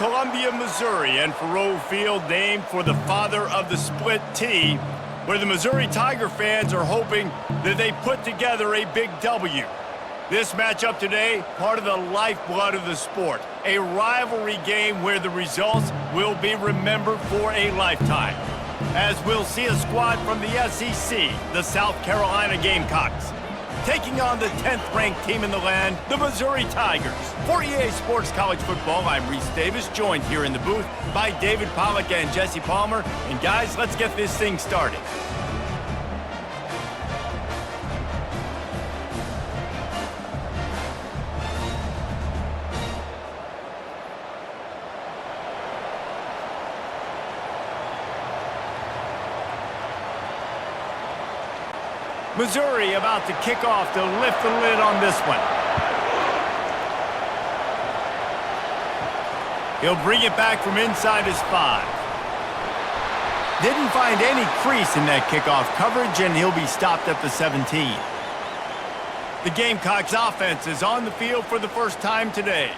Columbia, Missouri, and Faurot Field named for the father of the split T, where the Missouri Tiger fans are hoping that they put together a big W. This matchup today, part of the lifeblood of the sport, a rivalry game where the results will be remembered for a lifetime. As we'll see a squad from the SEC, the South Carolina Gamecocks, taking on the 10th-ranked team in the land, the Missouri Tigers. For EA Sports College Football, I'm Reese Davis, joined here in the booth by David Pollack and Jesse Palmer. And guys, let's get this thing started. Missouri about to kick off to lift the lid on this one. He'll bring it back from inside his 5. Didn't find any crease in that kickoff coverage, and he'll be stopped at the 17. The Gamecocks offense is on the field for the first time today.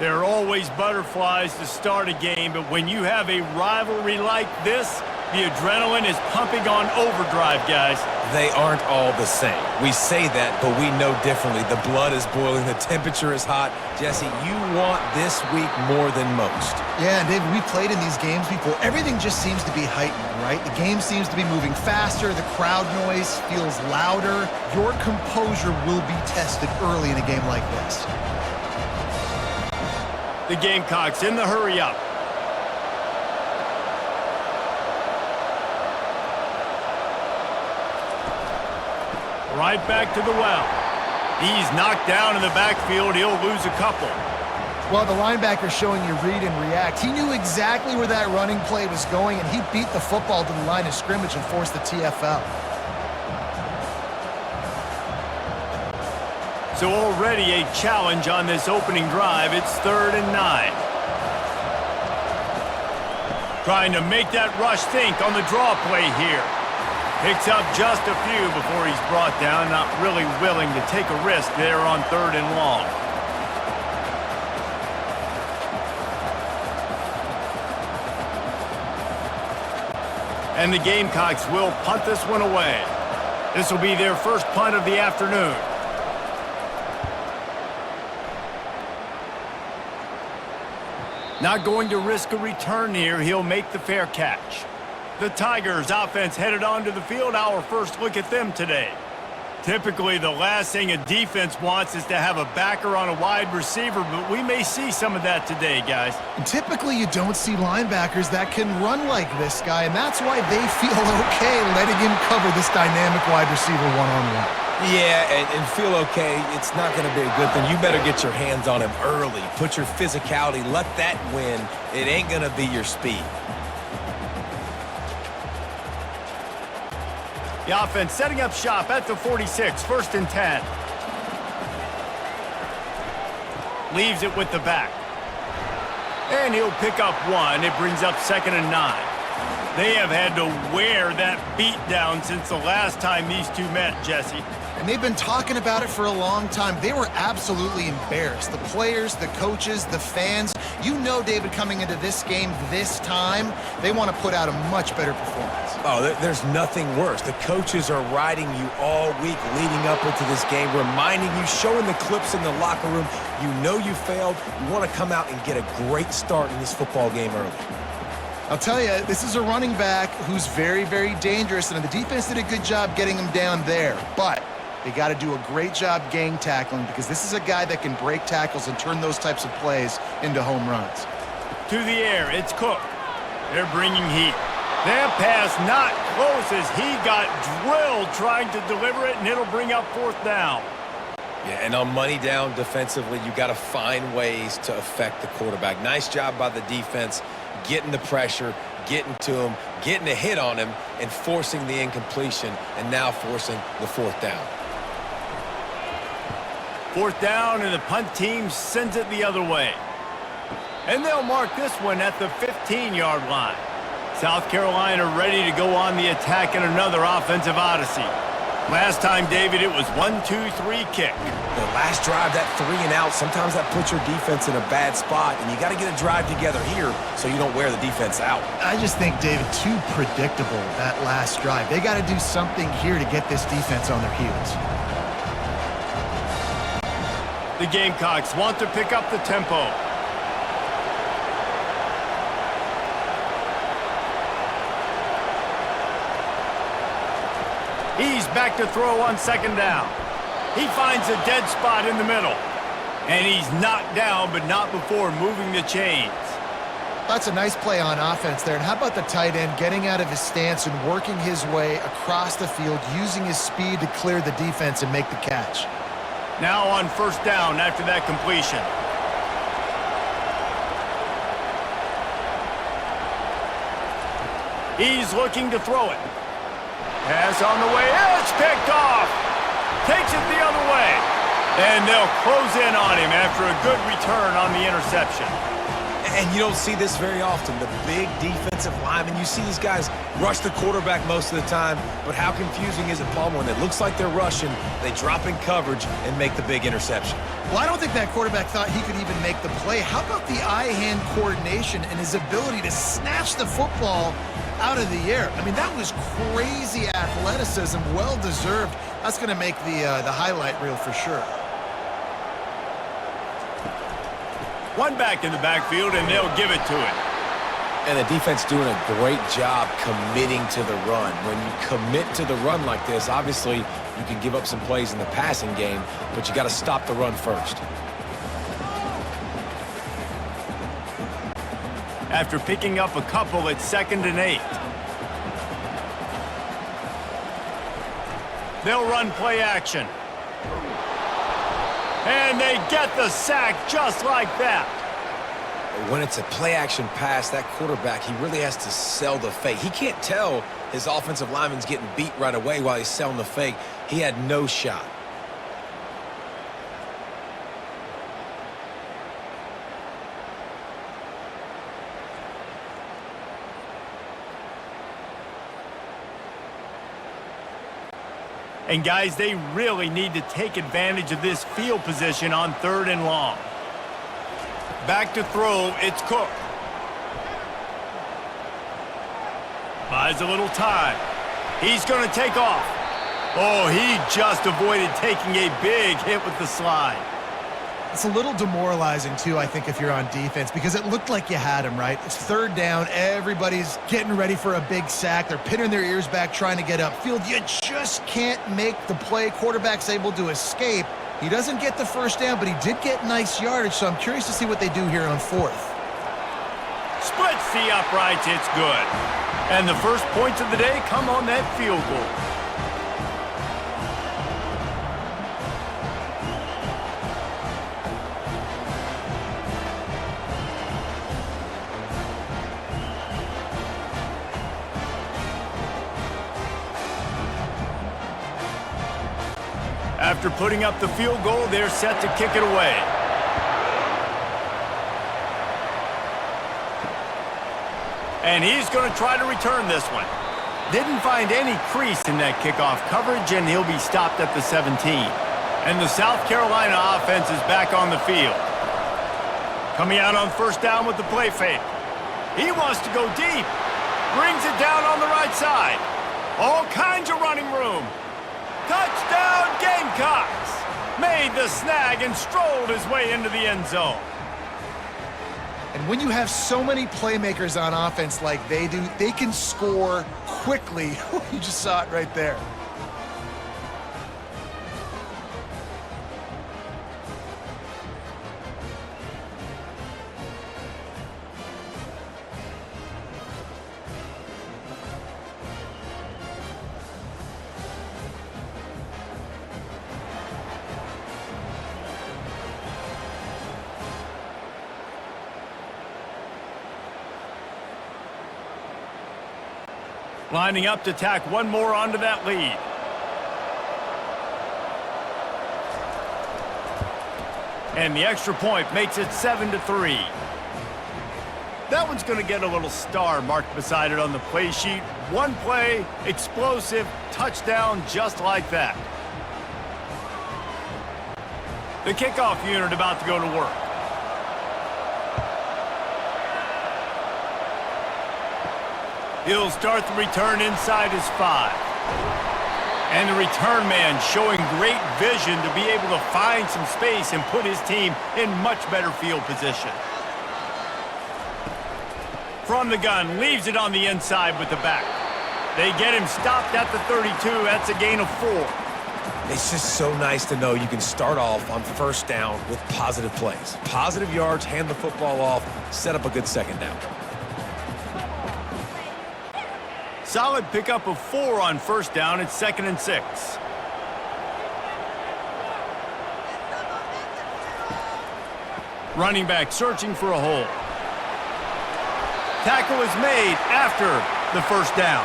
There are always butterflies to start a game, but when you have a rivalry like this, the adrenaline is pumping on overdrive, guys. They aren't all the same. We say that, but we know differently. The blood is boiling. The temperature is hot. Jesse, you want this week more than most. Yeah, David, we played in these games before. Everything just seems to be heightened, right? The game seems to be moving faster. The crowd noise feels louder. Your composure will be tested early in a game like this. The Gamecocks in the hurry-up. Right back to the well. He's knocked down in the backfield. He'll lose a couple. Well, the linebacker's showing you read and react. He knew exactly where that running play was going, and he beat the football to the line of scrimmage and forced the TFL. So already a challenge on this opening drive. It's 3rd and 9. Trying to make that rush think on the draw play here. Picks up just a few before he's brought down, not really willing to take a risk there on 3rd and long. And the Gamecocks will punt this one away. This will be their first punt of the afternoon. Not going to risk a return here. He'll make the fair catch. The Tigers offense headed onto the field. Our first look at them today. Typically, the last thing a defense wants is to have a backer on a wide receiver, but we may see some of that today, guys. And typically, you don't see linebackers that can run like this guy, and that's why they feel okay letting him cover this dynamic wide receiver one-on-one. Yeah, and feel okay, it's not going to be a good thing. You better get your hands on him early. Put your physicality, let that win. It ain't going to be your speed. The offense setting up shop at the 46, 1st and 10. Leaves it with the back. And he'll pick up 1. It brings up 2nd and 9. They have had to wear that beat down since the last time these two met, Jesse. And they've been talking about it for a long time. They were absolutely embarrassed. The players, the coaches, the fans. You know, David, coming into this game this time, they want to put out a much better performance. Oh, there's nothing worse. The coaches are riding you all week leading up into this game, reminding you, showing the clips in the locker room. You know you failed. You want to come out and get a great start in this football game early. I'll tell you, this is a running back who's very, very dangerous, and the defense did a good job getting him down there. But they got to do a great job gang tackling, because this is a guy that can break tackles and turn those types of plays into home runs. To the air, it's Cook. They're bringing heat. That pass not close as he got drilled trying to deliver it, and it'll bring up 4th down. Yeah, and on money down defensively, you got to find ways to affect the quarterback. Nice job by the defense, getting the pressure, getting to him, getting a hit on him, and forcing the incompletion, and now forcing the 4th down. 4th down, and the punt team sends it the other way. And they'll mark this one at the 15-yard line. South Carolina ready to go on the attack in another offensive odyssey. Last time, David, it was 1-2-3 kick. The last drive, that 3 and out, sometimes that puts your defense in a bad spot, and you got to get a drive together here so you don't wear the defense out. I just think, David, too predictable, that last drive. They got to do something here to get this defense on their heels. The Gamecocks want to pick up the tempo. He's back to throw on second down. He finds a dead spot in the middle. And he's knocked down, but not before moving the chains. That's a nice play on offense there. And how about the tight end getting out of his stance and working his way across the field, using his speed to clear the defense and make the catch. Now on first down after that completion. He's looking to throw it. Pass on the way. It's picked off. Takes it the other way. And they'll close in on him after a good return on the interception. And you don't see this very often. The big defensive linemen, you see these guys rush the quarterback most of the time, but how confusing is it, Paul, when it looks like they're rushing, they drop in coverage and make the big interception? Well, I don't think that quarterback thought he could even make the play. How about the eye-hand coordination and his ability to snatch the football out of the air? I mean, that was crazy athleticism, well-deserved. That's going to make the highlight reel for sure. One back in the backfield, and they'll give it to him. And the defense doing a great job committing to the run. When you commit to the run like this, obviously you can give up some plays in the passing game, but you got to stop the run first. After picking up a couple, it's 2nd and 8. They'll run play action. And they get the sack just like that. When it's a play-action pass, that quarterback, he really has to sell the fake. He can't tell his offensive lineman's getting beat right away while he's selling the fake. He had no shot. And guys, they really need to take advantage of this field position on 3rd and long. Back to throw, it's Cook. Buys a little time. He's going to take off. Oh, he just avoided taking a big hit with the slide. It's a little demoralizing, too, I think, if you're on defense, because it looked like you had him, right? It's 3rd down. Everybody's getting ready for a big sack. They're pinning their ears back, trying to get upfield. You just can't make the play. Quarterback's able to escape. He doesn't get the first down, but he did get nice yardage, so I'm curious to see what they do here on 4th. Splits the uprights. It's good. And the first points of the day come on that field goal. After putting up the field goal, they're set to kick it away. And he's going to try to return this one. Didn't find any crease in that kickoff coverage, and he'll be stopped at the 17. And the South Carolina offense is back on the field. Coming out on first down with the play fake. He wants to go deep. Brings it down on the right side. All kinds of running room. Touchdown, Gamecocks! Made the snag and strolled his way into the end zone. And when you have so many playmakers on offense like they do, they can score quickly. You just saw it right there. Lining up to tack one more onto that lead. And the extra point makes it 7-3. That one's going to get a little star marked beside it on the play sheet. One play, explosive, touchdown just like that. The kickoff unit about to go to work. He'll start the return inside his 5. And the return man showing great vision to be able to find some space and put his team in much better field position. From the gun, leaves it on the inside with the back. They get him stopped at the 32. That's a gain of 4. It's just so nice to know you can start off on first down with positive plays. Positive yards, hand the football off, set up a good second down. Solid pickup of 4 on first down. It's 2nd and 6. Running back searching for a hole. Tackle is made after the first down.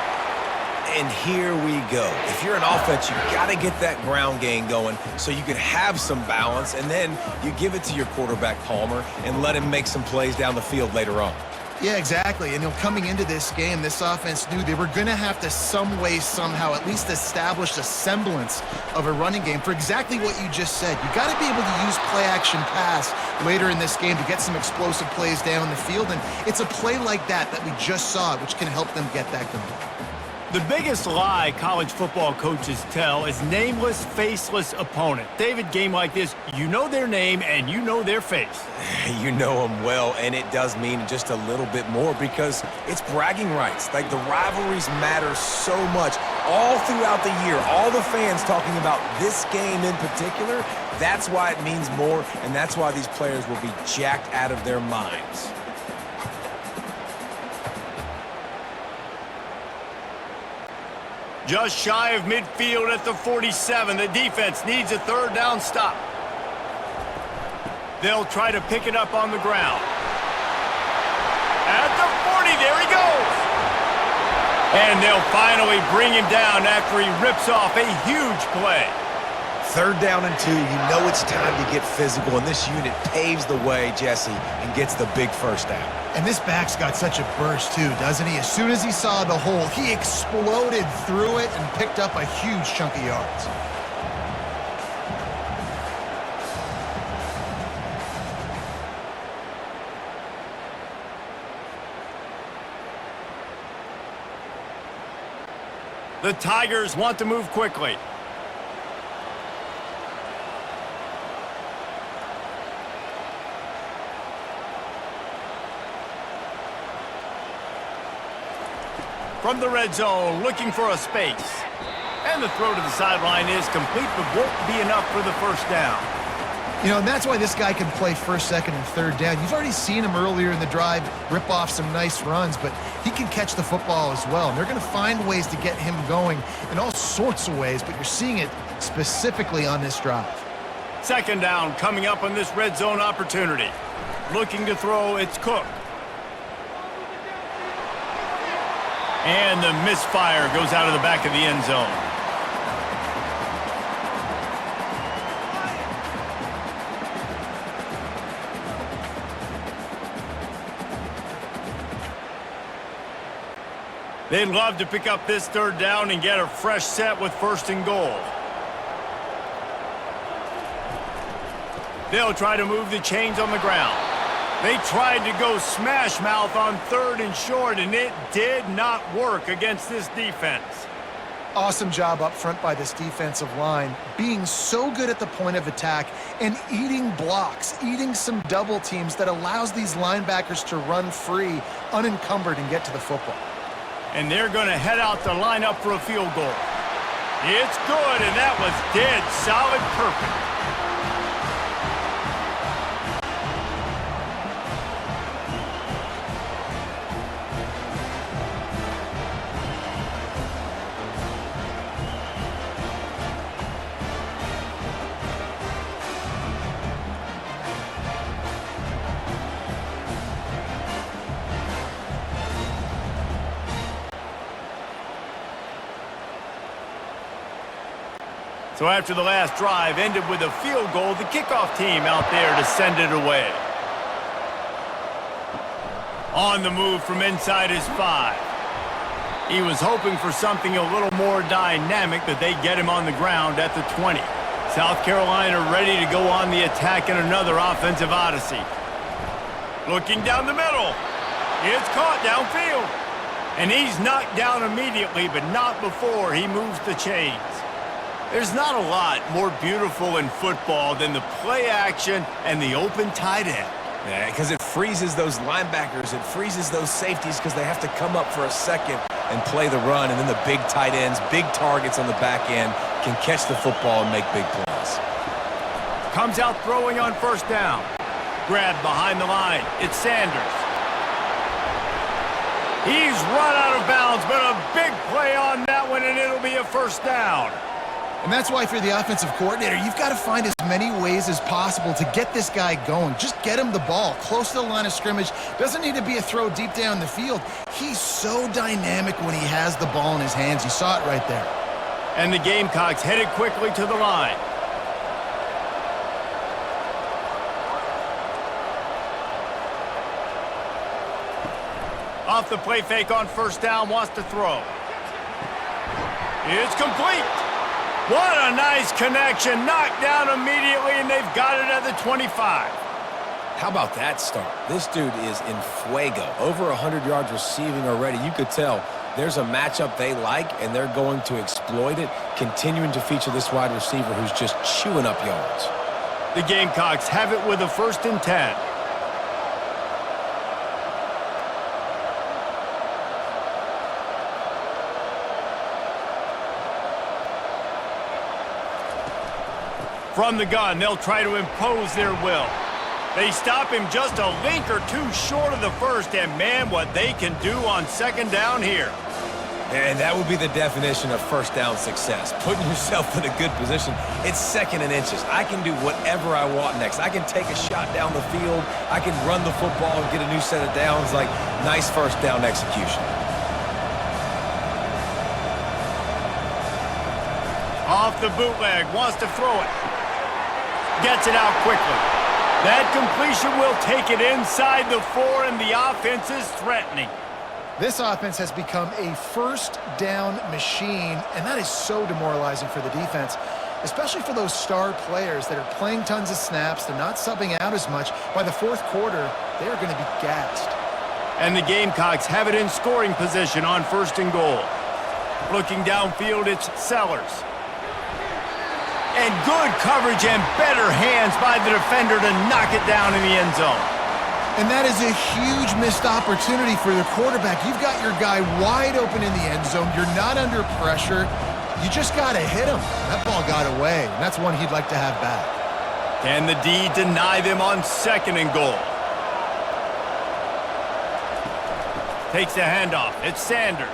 And here we go. If you're an offense, you got to get that ground game going so you can have some balance, and then you give it to your quarterback, Palmer, and let him make some plays down the field later on. Yeah, exactly. And coming into this game, this offense knew they were going to have to some way, somehow, at least establish a semblance of a running game for exactly what you just said. You got to be able to use play-action pass later in this game to get some explosive plays down the field. And it's a play like that we just saw, which can help them get that going. The biggest lie college football coaches tell is nameless, faceless opponent. David, game like this, you know their name and you know their face. You know them well, and it does mean just a little bit more because it's bragging rights. Like, the rivalries matter so much all throughout the year. All the fans talking about this game in particular, that's why it means more, and that's why these players will be jacked out of their minds. Just shy of midfield at the 47. The defense needs a third down stop. They'll try to pick it up on the ground. At the 40, there he goes. And they'll finally bring him down after he rips off a huge play. Third down and 2, you know it's time to get physical, and this unit paves the way, Jesse, and gets the big first down. And this back's got such a burst too, doesn't he? As soon as he saw the hole, he exploded through it and picked up a huge chunk of yards. The Tigers want to move quickly. From the red zone, looking for a space. And the throw to the sideline is complete, but won't be enough for the first down. You know, and that's why this guy can play first, second, and third down. You've already seen him earlier in the drive rip off some nice runs, but he can catch the football as well. And they're going to find ways to get him going in all sorts of ways, but you're seeing it specifically on this drive. Second down coming up on this red zone opportunity. Looking to throw, it's Cook. And the misfire goes out of the back of the end zone. They'd love to pick up this third down and get a fresh set with 1st and goal. They'll try to move the chains on the ground. They tried to go smash mouth on 3rd and short, and it did not work against this defense. Awesome job up front by this defensive line, being so good at the point of attack and eating blocks, eating some double teams that allows these linebackers to run free, unencumbered, and get to the football. And they're going to head out to line up for a field goal. It's good, and that was dead solid perfect. So after the last drive ended with a field goal, the kickoff team out there to send it away. On the move from inside his 5. He was hoping for something a little more dynamic, but they get him on the ground at the 20. South Carolina ready to go on the attack in another offensive odyssey. Looking down the middle. It's caught downfield. And he's knocked down immediately, but not before he moves the chains. There's not a lot more beautiful in football than the play action and the open tight end. Yeah, because it freezes those linebackers. It freezes those safeties because they have to come up for a second and play the run. And then the big tight ends, big targets on the back end can catch the football and make big plays. Comes out throwing on first down. Grabbed behind the line. It's Sanders. He's run out of bounds, but a big play on that one, and it'll be a first down. And that's why if you're the offensive coordinator, you've got to find as many ways as possible to get this guy going. Just get him the ball close to the line of scrimmage. Doesn't need to be a throw deep down the field. He's so dynamic when he has the ball in his hands. You saw it right there. And the Gamecocks headed quickly to the line. Off the play fake on first down, wants to throw. It's complete. What a nice connection. Knocked down immediately, and they've got it at the 25. How about that start? This dude is in fuego. Over 100 yards receiving already. You could tell there's a matchup they like, and they're going to exploit it, continuing to feature this wide receiver who's just chewing up yards. The Gamecocks have it with a 1st and 10. From the gun, they'll try to impose their will. They stop him just a link or two short of the first, and man, what they can do on second down here. And that would be the definition of first down success. Putting yourself in a good position. It's 2nd and inches. I can do whatever I want next. I can take a shot down the field. I can run the football and get a new set of downs. Like, nice first down execution. Off the bootleg, wants to throw it. Gets it out quickly. That completion will take it inside the 4, and the offense is threatening. This offense has become a first down machine, and that is so demoralizing for the defense, especially for those star players that are playing tons of snaps. They're not subbing out as much. By the 4th quarter, they are going to be gassed. And the Gamecocks have it in scoring position on 1st and goal. Looking downfield, it's Sellers. And good coverage and better hands by the defender to knock it down in the end zone. And that is a huge missed opportunity for the quarterback. You've got your guy wide open in the end zone. You're not under pressure. You just got to hit him. That ball got away, and that's one he'd like to have back. Can the D deny them on 2nd and goal? Takes the handoff. It's Sanders.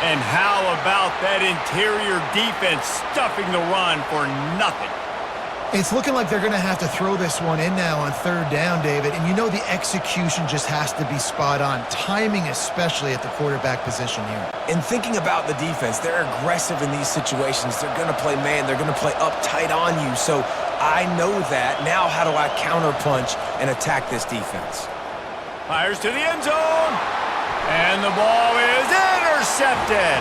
And how about that interior defense stuffing the run for nothing? It's looking like they're going to have to throw this one in now on 3rd down, David. And you know the execution just has to be spot on. Timing especially at the quarterback position here. And thinking about the defense, they're aggressive in these situations. They're going to play man. They're going to play up tight on you. So I know that. Now how do I counterpunch and attack this defense? Fires to the end zone. And the ball is intercepted.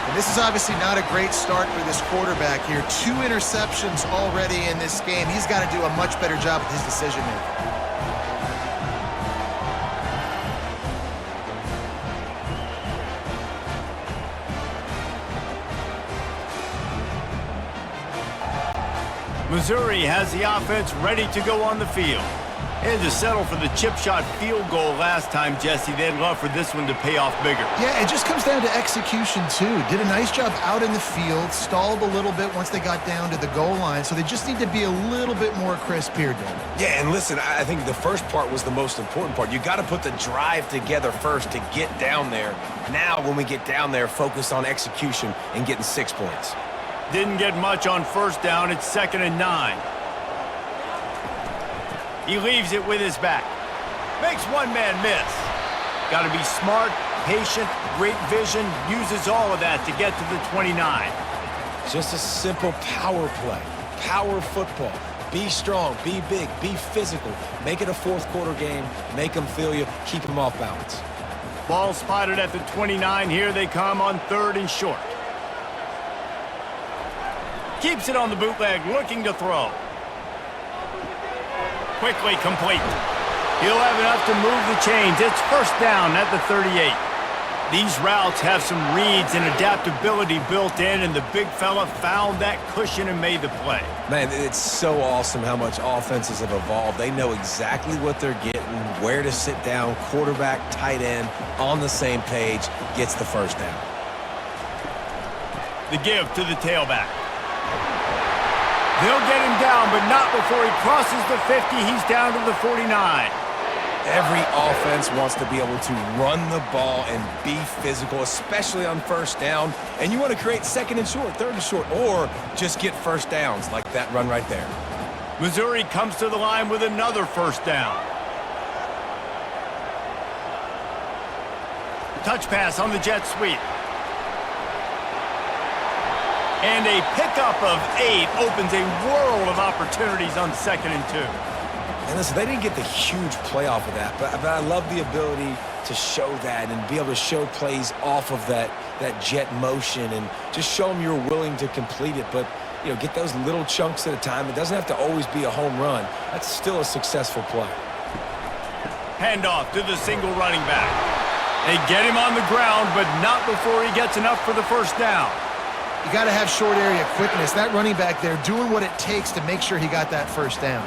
And this is obviously not a great start for this quarterback here. 2 interceptions already in this game. He's got to do a much better job with his decision-making. Missouri has the offense ready to go on the field. And to settle for the chip shot field goal last time, Jesse, they'd love for this one to pay off bigger. Yeah, it just comes down to execution, too. Did a nice job out in the field, stalled a little bit once they got down to the goal line, so they just need to be a little bit more crisp here, David. Yeah, and listen, I think the first part was the most important part. You got to put the drive together first to get down there. Now, when we get down there, focus on execution and getting 6 points. Didn't get much on first down. It's 2nd and 9. He leaves it with his back. Makes one man miss. Got to be smart, patient, great vision. Uses all of that to get to the 29. Just a simple power play. Power football. Be strong, be big, be physical. Make it a fourth quarter game. Make them feel you. Keep them off balance. Ball spotted at the 29. Here they come on 3rd and short. Keeps it on the bootleg, looking to throw. Quickly complete. He'll have enough to move the chains. It's 1st down at the 38. These routes have some reads and adaptability built in, and the big fella found that cushion and made the play. Man, it's so awesome how much offenses have evolved. They know exactly what they're getting, where to sit down, quarterback, tight end, on the same page, gets the 1st down. The give to the tailback. They'll get him down, but not before he crosses the 50. He's down to the 49. Every offense wants to be able to run the ball and be physical, especially on 1st down. And you want to create 2nd and short, 3rd and short, or just get 1st downs like that run right there. Missouri comes to the line with another 1st down. Touch pass on the jet sweep. And a pickup of 8 opens a world of opportunities on 2nd and 2. And listen, they didn't get the huge play off of that, but I love the ability to show that and be able to show plays off of that jet motion and just show them you're willing to complete it. But, you know, get those little chunks at a time. It doesn't have to always be a home run. That's still a successful play. Handoff to the single running back. They get him on the ground, but not before he gets enough for the 1st down. You got to have short area quickness. That running back there doing what it takes to make sure he got that 1st down.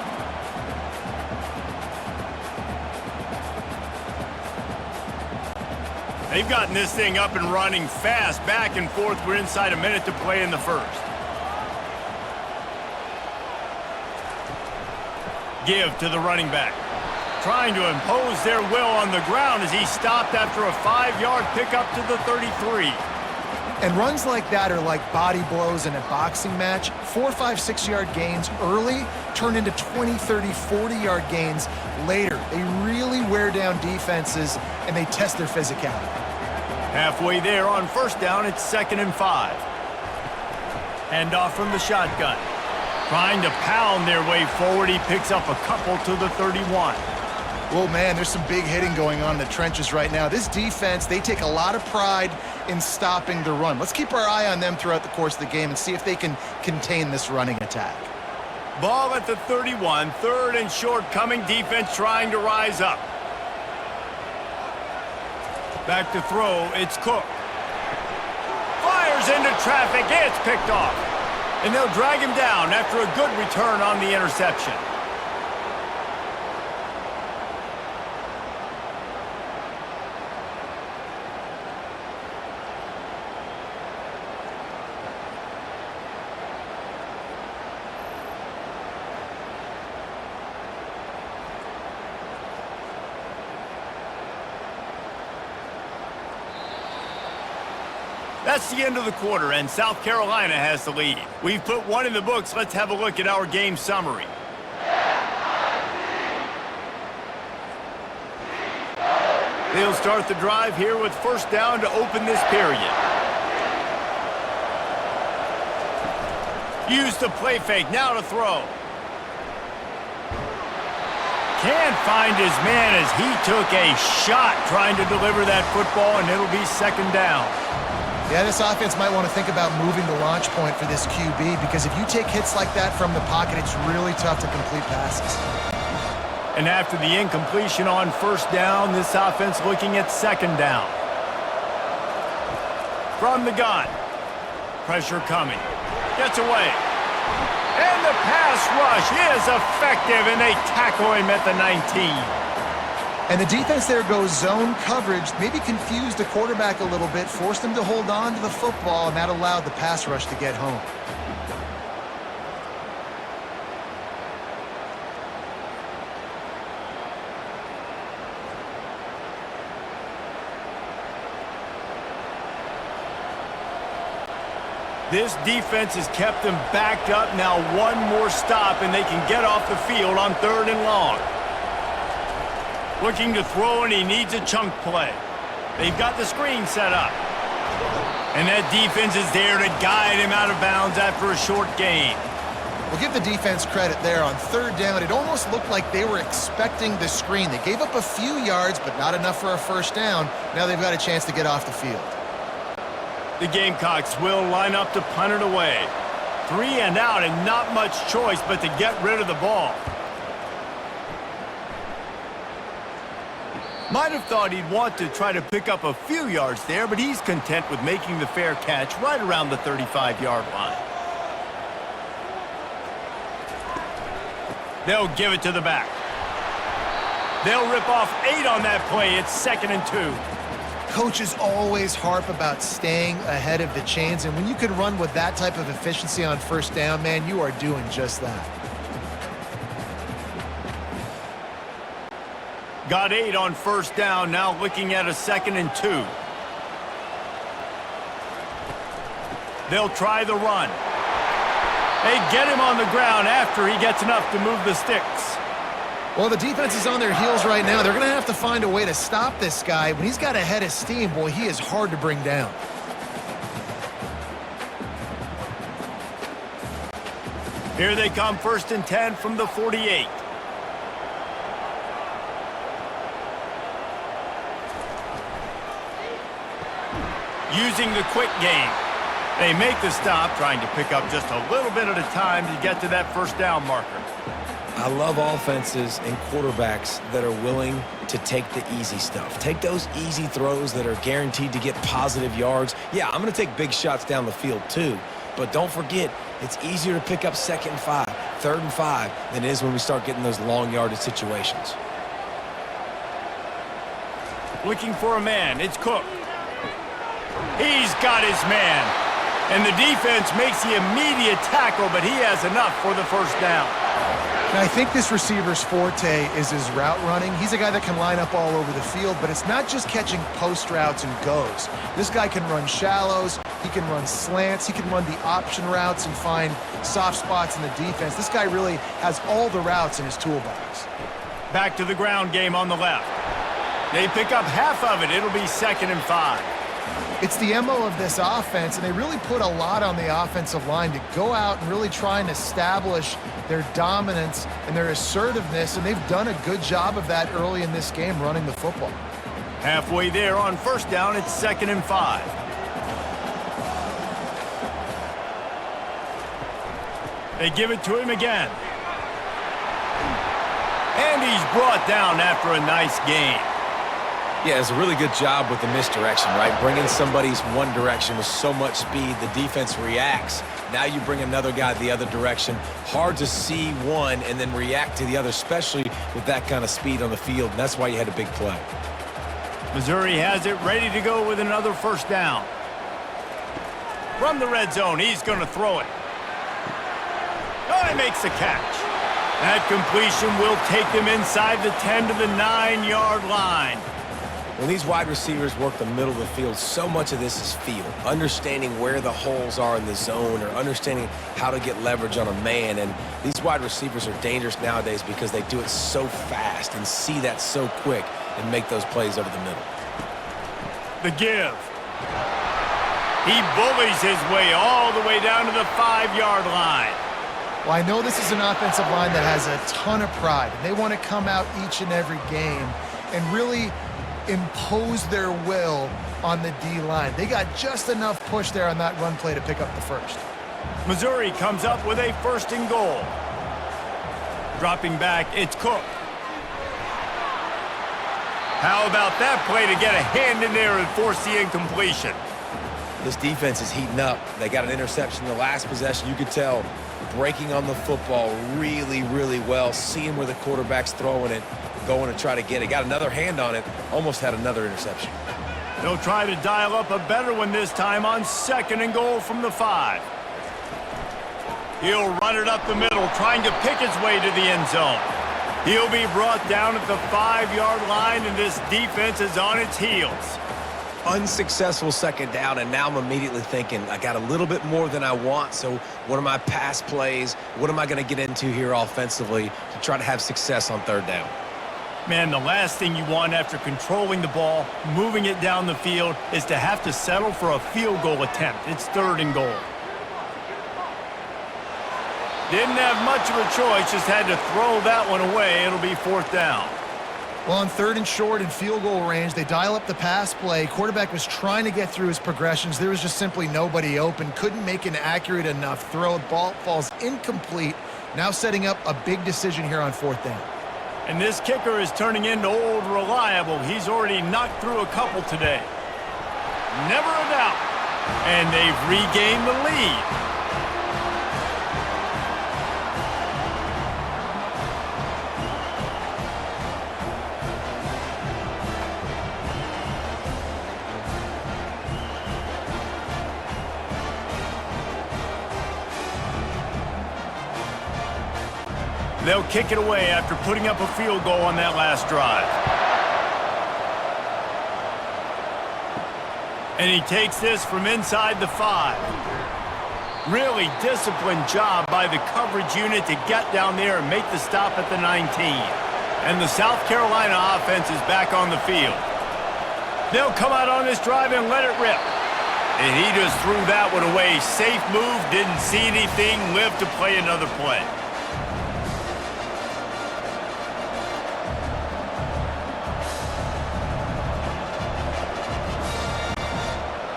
They've gotten this thing up and running fast, back and forth. We're inside a minute to play in the 1st. Give to the running back. Trying to impose their will on the ground as he stopped after a 5-yard pickup to the 33. And runs like that are like body blows in a boxing match. 4, 5, 6-yard gains early turn into 20, 30, 40-yard gains later. They really wear down defenses, and they test their physicality. Halfway there on 1st down, it's 2nd and 5. Handoff from the shotgun. Trying to pound their way forward. He picks up a couple to the 31. Well, man, there's some big hitting going on in the trenches right now. This defense, they take a lot of pride in stopping the run. Let's keep our eye on them throughout the course of the game and see if they can contain this running attack. Ball at the 31, 3rd and short coming. Defense trying to rise up. Back to throw, it's Cook. Fires into traffic, it's picked off. And they'll drag him down after a good return on the interception. That's the end of the quarter, and South Carolina has the lead. We've put one in the books. Let's have a look at our game summary. They'll start the drive here with 1st down to open this period. Use the play fake, now to throw. Can't find his man as he took a shot trying to deliver that football, and it'll be 2nd down. Yeah, this offense might want to think about moving the launch point for this QB, because if you take hits like that from the pocket, it's really tough to complete passes. And after the incompletion on 1st down, this offense looking at 2nd down. From the gun. Pressure coming. Gets away. And the pass rush is effective, and they tackle him at the 19. And the defense there goes zone coverage, maybe confused the quarterback a little bit, forced him to hold on to the football, and that allowed the pass rush to get home. This defense has kept them backed up. Now one more stop, and they can get off the field on 3rd and long. Looking to throw, and he needs a chunk play. They've got the screen set up. And that defense is there to guide him out of bounds after a short gain. We'll give the defense credit there. On third down, it almost looked like they were expecting the screen. They gave up a few yards, but not enough for a first down. Now they've got a chance to get off the field. The Gamecocks will line up to punt it away. 3 and out, and not much choice but to get rid of the ball. Might have thought he'd want to try to pick up a few yards there, but he's content with making the fair catch right around the 35-yard line. They'll give it to the back. They'll rip off 8 on that play. It's 2nd and 2. Coaches always harp about staying ahead of the chains, and when you can run with that type of efficiency on first down, man, you are doing just that. Got 8 on first down, now looking at a 2nd and 2. They'll try the run. They get him on the ground after he gets enough to move the sticks. Well, the defense is on their heels right now. They're going to have to find a way to stop this guy. When he's got a head of steam, boy, he is hard to bring down. Here they come, 1st and 10 from the 48. Using the quick game. They make the stop, trying to pick up just a little bit at a time to get to that first down marker. I love offenses and quarterbacks that are willing to take the easy stuff. Take those easy throws that are guaranteed to get positive yards. Yeah, I'm going to take big shots down the field too, but don't forget, it's easier to pick up 2nd and 5, 3rd and 5 than it is when we start getting those long yardage situations. Looking for a man, it's Cook. He's got his man. And the defense makes the immediate tackle, but he has enough for the first down. Now, I think this receiver's forte is his route running. He's a guy that can line up all over the field, but it's not just catching post routes and goes. This guy can run shallows, he can run slants, he can run the option routes and find soft spots in the defense. This guy really has all the routes in his toolbox. Back to the ground game on the left. They pick up half of it. It'll be 2nd and 5. It's the MO of this offense, and they really put a lot on the offensive line to go out and really try and establish their dominance and their assertiveness, and they've done a good job of that early in this game running the football. Halfway there on first down, it's 2nd and 5. They give it to him again. And he's brought down after a nice gain. Yeah, it's a really good job with the misdirection, right? Bringing somebody's one direction with so much speed, the defense reacts. Now you bring another guy the other direction. Hard to see one and then react to the other, especially with that kind of speed on the field, and that's why you had a big play. Missouri has it ready to go with another first down. From the red zone, he's going to throw it. Oh, he makes the catch. That completion will take them inside the 10 to the 9-yard line. When these wide receivers work the middle of the field, so much of this is feel. Understanding where the holes are in the zone or understanding how to get leverage on a man. And these wide receivers are dangerous nowadays because they do it so fast and see that so quick and make those plays over the middle. The give. He bullies his way all the way down to the 5-yard line. Well, I know this is an offensive line that has a ton of pride. They want to come out each and every game and really impose their will on the D-line. They got just enough push there on that run play to pick up the first. Missouri comes up with a 1st and goal. Dropping back, it's Cook. How about that play to get a hand in there and force the incompletion? This defense is heating up. They got an interception in the last possession. You could tell breaking on the football really, really well, seeing where the quarterback's throwing it, going to try to get it. Got another hand on it, almost had another interception. They'll try to dial up a better one this time on 2nd and goal from the 5. He'll run it up the middle, trying to pick his way to the end zone. He'll be brought down at the 5-yard line, and this defense is on its heels. Unsuccessful 2nd down, and now I'm immediately thinking, I got a little bit more than I want, so what are my pass plays? What am I going to get into here offensively to try to have success on 3rd down? Man, the last thing you want after controlling the ball, moving it down the field, is to have to settle for a field goal attempt. It's 3rd and goal. Didn't have much of a choice, just had to throw that one away. It'll be 4th down. Well, on 3rd and short and field goal range, they dial up the pass play. Quarterback was trying to get through his progressions. There was just simply nobody open. Couldn't make an accurate enough throw. Ball falls incomplete. Now setting up a big decision here on 4th down. And this kicker is turning into old reliable. He's already knocked through a couple today. Never a doubt. And they've regained the lead. They'll kick it away after putting up a field goal on that last drive. And he takes this from inside the 5. Really disciplined job by the coverage unit to get down there and make the stop at the 19. And the South Carolina offense is back on the field. They'll come out on this drive and let it rip. And he just threw that one away. Safe move, didn't see anything, lived to play another play.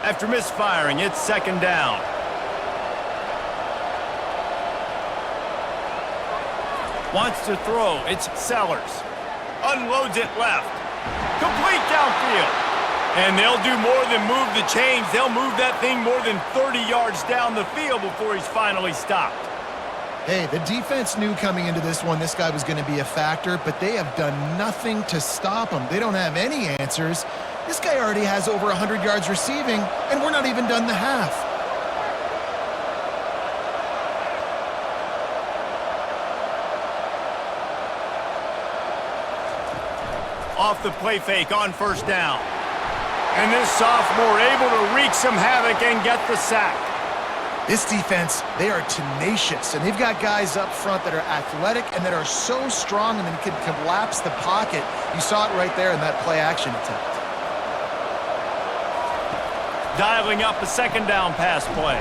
After misfiring, it's 2nd down. Wants to throw. It's Sellers. Unloads it left. Complete downfield. And they'll do more than move the chains. They'll move that thing more than 30 yards down the field before he's finally stopped. Hey, the defense knew coming into this one this guy was going to be a factor, but they have done nothing to stop him. They don't have any answers. This guy already has over 100 yards receiving, and we're not even done the half. Off the play fake on 1st down. And this sophomore able to wreak some havoc and get the sack. This defense, they are tenacious, and they've got guys up front that are athletic and that are so strong and then can collapse the pocket. You saw it right there in that play-action attempt. Dialing up a 2nd down pass play.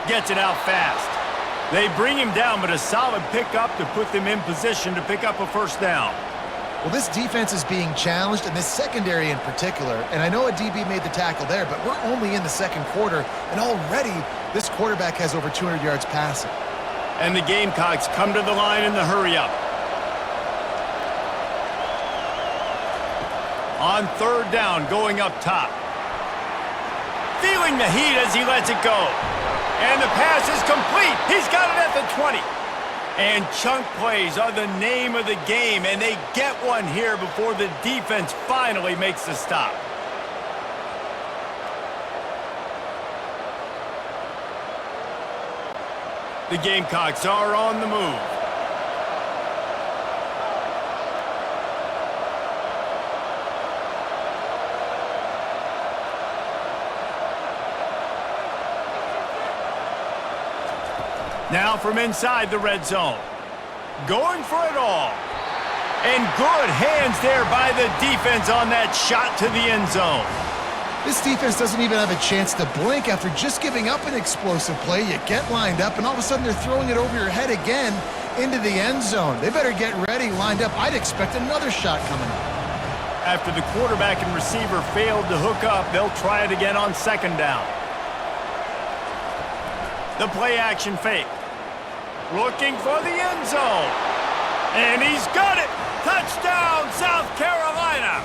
Gets it out fast. They bring him down, but a solid pickup to put them in position to pick up a 1st down. Well, this defense is being challenged, and this secondary in particular. And I know a DB made the tackle there, but we're only in the 2nd quarter, and already this quarterback has over 200 yards passing. And the Gamecocks come to the line in the hurry-up. On 3rd down, going up top. Feeling the heat as he lets it go. And the pass is complete. He's got it at the 20. And chunk plays are the name of the game, and they get one here before the defense finally makes the stop. The Gamecocks are on the move. Now from inside the red zone. Going for it all. And good hands there by the defense on that shot to the end zone. This defense doesn't even have a chance to blink after just giving up an explosive play. You get lined up, and all of a sudden they're throwing it over your head again into the end zone. They better get ready, lined up. I'd expect another shot coming up. After the quarterback and receiver failed to hook up, they'll try it again on 2nd down. The play-action fake. Looking for the end zone. And he's got it. Touchdown, South Carolina.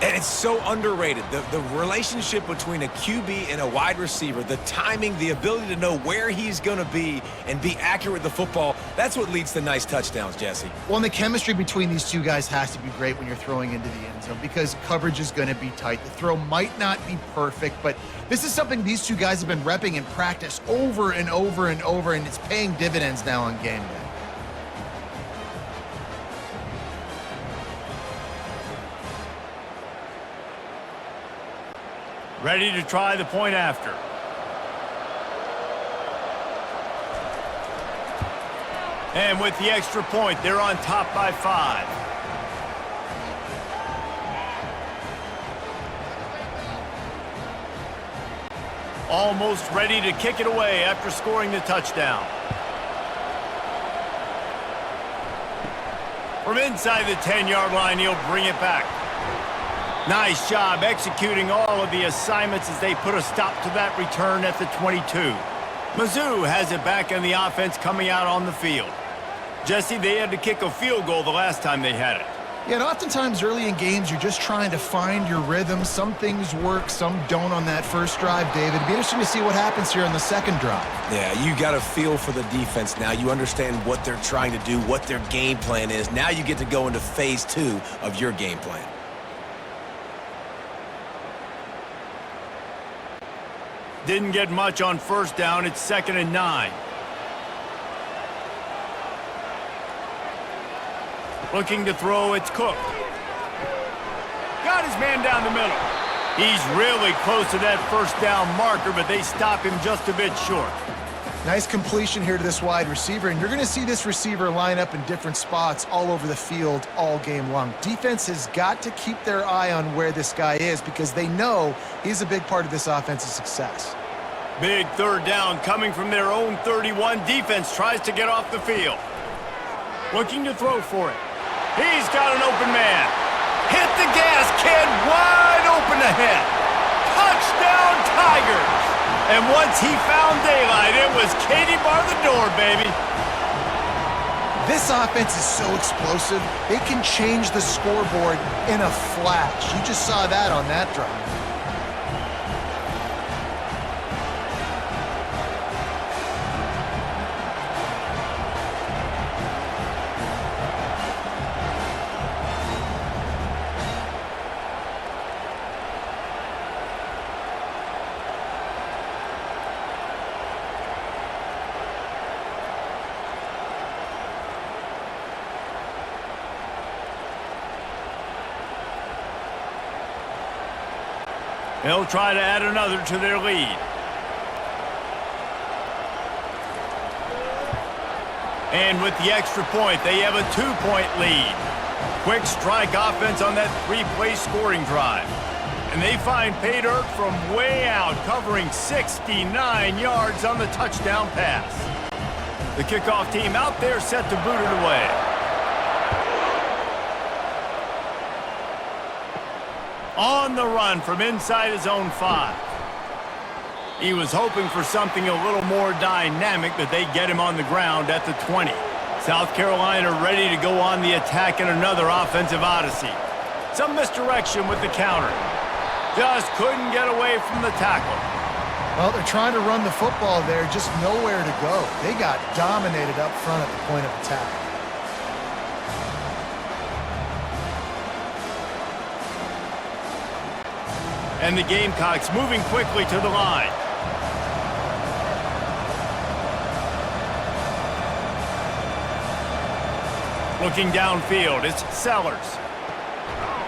And it's so underrated. The relationship between a QB and a wide receiver, the timing, the ability to know where he's going to be and be accurate with the football, that's what leads to nice touchdowns, Jesse. Well, and the chemistry between these two guys has to be great when you're throwing into the end zone because coverage is going to be tight. The throw might not be perfect, but this is something these two guys have been repping in practice over and over and over, and it's paying dividends now on game day. Ready to try the point after. And with the extra point, they're on top by 5. Almost ready to kick it away after scoring the touchdown. From inside the 10-yard line, he'll bring it back. Nice job executing all of the assignments as they put a stop to that return at the 22. Mizzou has it back in the offense coming out on the field. Jesse, they had to kick a field goal the last time they had it. Yeah, and oftentimes early in games, you're just trying to find your rhythm. Some things work, some don't on that first drive, David. It'd be interesting to see what happens here on the second drive. Yeah, you got a feel for the defense now. You understand what they're trying to do, what their game plan is. Now you get to go into phase 2 of your game plan. Didn't get much on first down. It's 2nd and 9. Looking to throw, it's Cook. Got his man down the middle. He's really close to that first down marker, but they stop him just a bit short. Nice completion here to this wide receiver, and you're going to see this receiver line up in different spots all over the field all game long. Defense has got to keep their eye on where this guy is because they know he's a big part of this offense's success. Big third down coming from their own 31. Defense tries to get off the field. Looking to throw for it. He's got an open man. Hit the gas, kid. Wide open ahead. Touchdown, Tigers. And once he found daylight, it was Katie bar the door, baby. This offense is so explosive, they can change the scoreboard in a flash. You just saw that on that drive. They'll try to add another to their lead. And with the extra point, they have a 2-point lead. Quick strike offense on that 3-play scoring drive. And they find pay dirt from way out, covering 69 yards on the touchdown pass. The kickoff team out there set to boot it away. On the run from inside his own 5. He was hoping for something a little more dynamic, but they get him on the ground at the 20. South Carolina ready to go on the attack in another offensive odyssey. Some misdirection with the counter. Just couldn't get away from the tackle. Well, they're trying to run the football there, just nowhere to go. They got dominated up front at the point of attack. And the Gamecocks moving quickly to the line. Looking downfield, it's Sellers.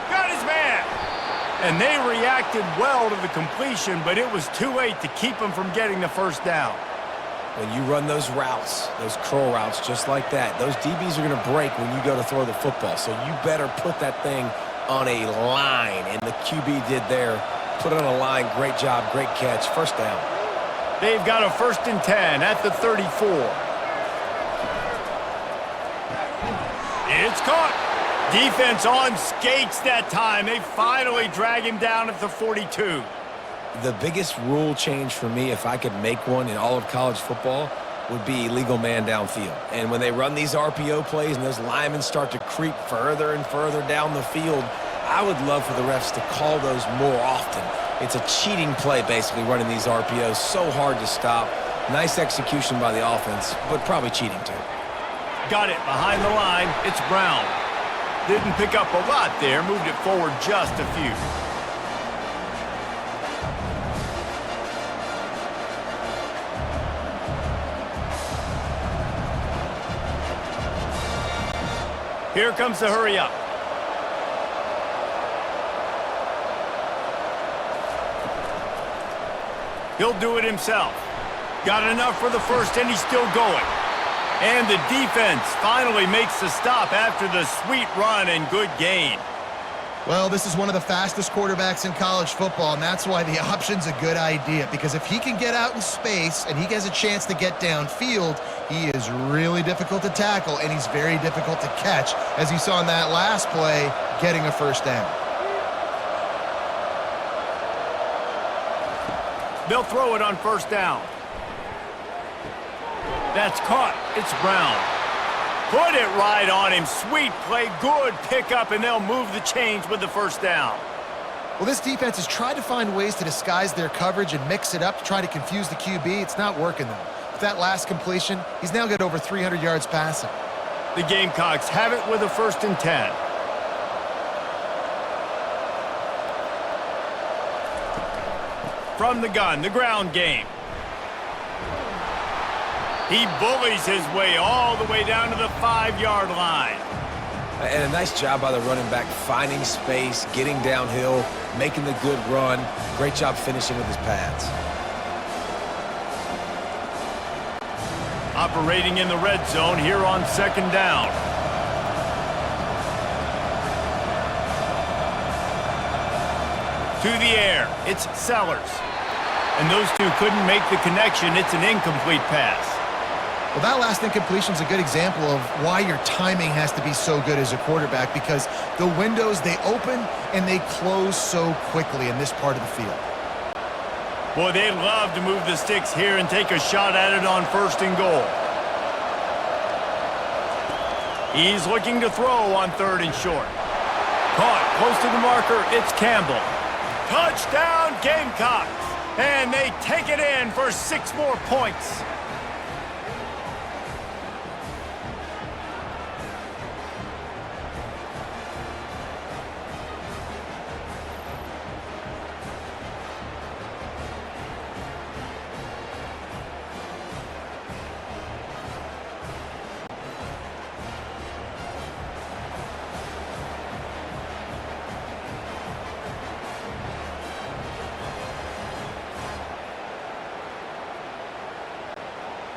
Got his man! And they reacted well to the completion, but it was too late to keep him from getting the first down. When you run those routes, those curl routes just like that, those DBs are going to break when you go to throw the football. So you better put that thing on a line, and the QB did there. Put it on a line. Great job. Great catch. First down. They've got a 1st and 10 at the 34. It's caught. Defense on skates that time. They finally drag him down at the 42. The biggest rule change for me, if I could make one in all of college football, would be illegal man downfield. And when they run these RPO plays and those linemen start to creep further and further down the field, I would love for the refs to call those more often. It's a cheating play, basically, running these RPOs. So hard to stop. Nice execution by the offense, but probably cheating too. Got it behind the line. It's Brown. Didn't pick up a lot there. Moved it forward just a few. Here comes the hurry up. He'll do it himself. Got enough for the first, and he's still going. And the defense finally makes the stop after the sweet run and good gain. Well, this is one of the fastest quarterbacks in college football, and that's why the option's a good idea, because if he can get out in space and he gets a chance to get downfield, he is really difficult to tackle, and he's very difficult to catch, as you saw in that last play, getting a first down. They'll throw it on first down. That's caught. It's Brown. Put it right on him. Sweet play. Good pickup, and they'll move the chains with the first down. Well, this defense has tried to find ways to disguise their coverage and mix it up to try to confuse the QB. It's not working, though. With that last completion, he's now got over 300 yards passing. The Gamecocks have it with a 1st and 10. From the gun, the ground game. He bullies his way all the way down to the 5-yard line. And a nice job by the running back, finding space, getting downhill, making the good run. Great job finishing with his pads. Operating in the red zone here on 2nd down. To the air, it's Sellers. And those two couldn't make the connection. It's an incomplete pass. Well, that last incompletion is a good example of why your timing has to be so good as a quarterback, because the windows, they open and they close so quickly in this part of the field. Boy, they'd love to move the sticks here and take a shot at it on 1st and goal. He's looking to throw on 3rd and short. Caught close to the marker. It's Campbell. Touchdown, Gamecocks! And they take it in for 6 more points.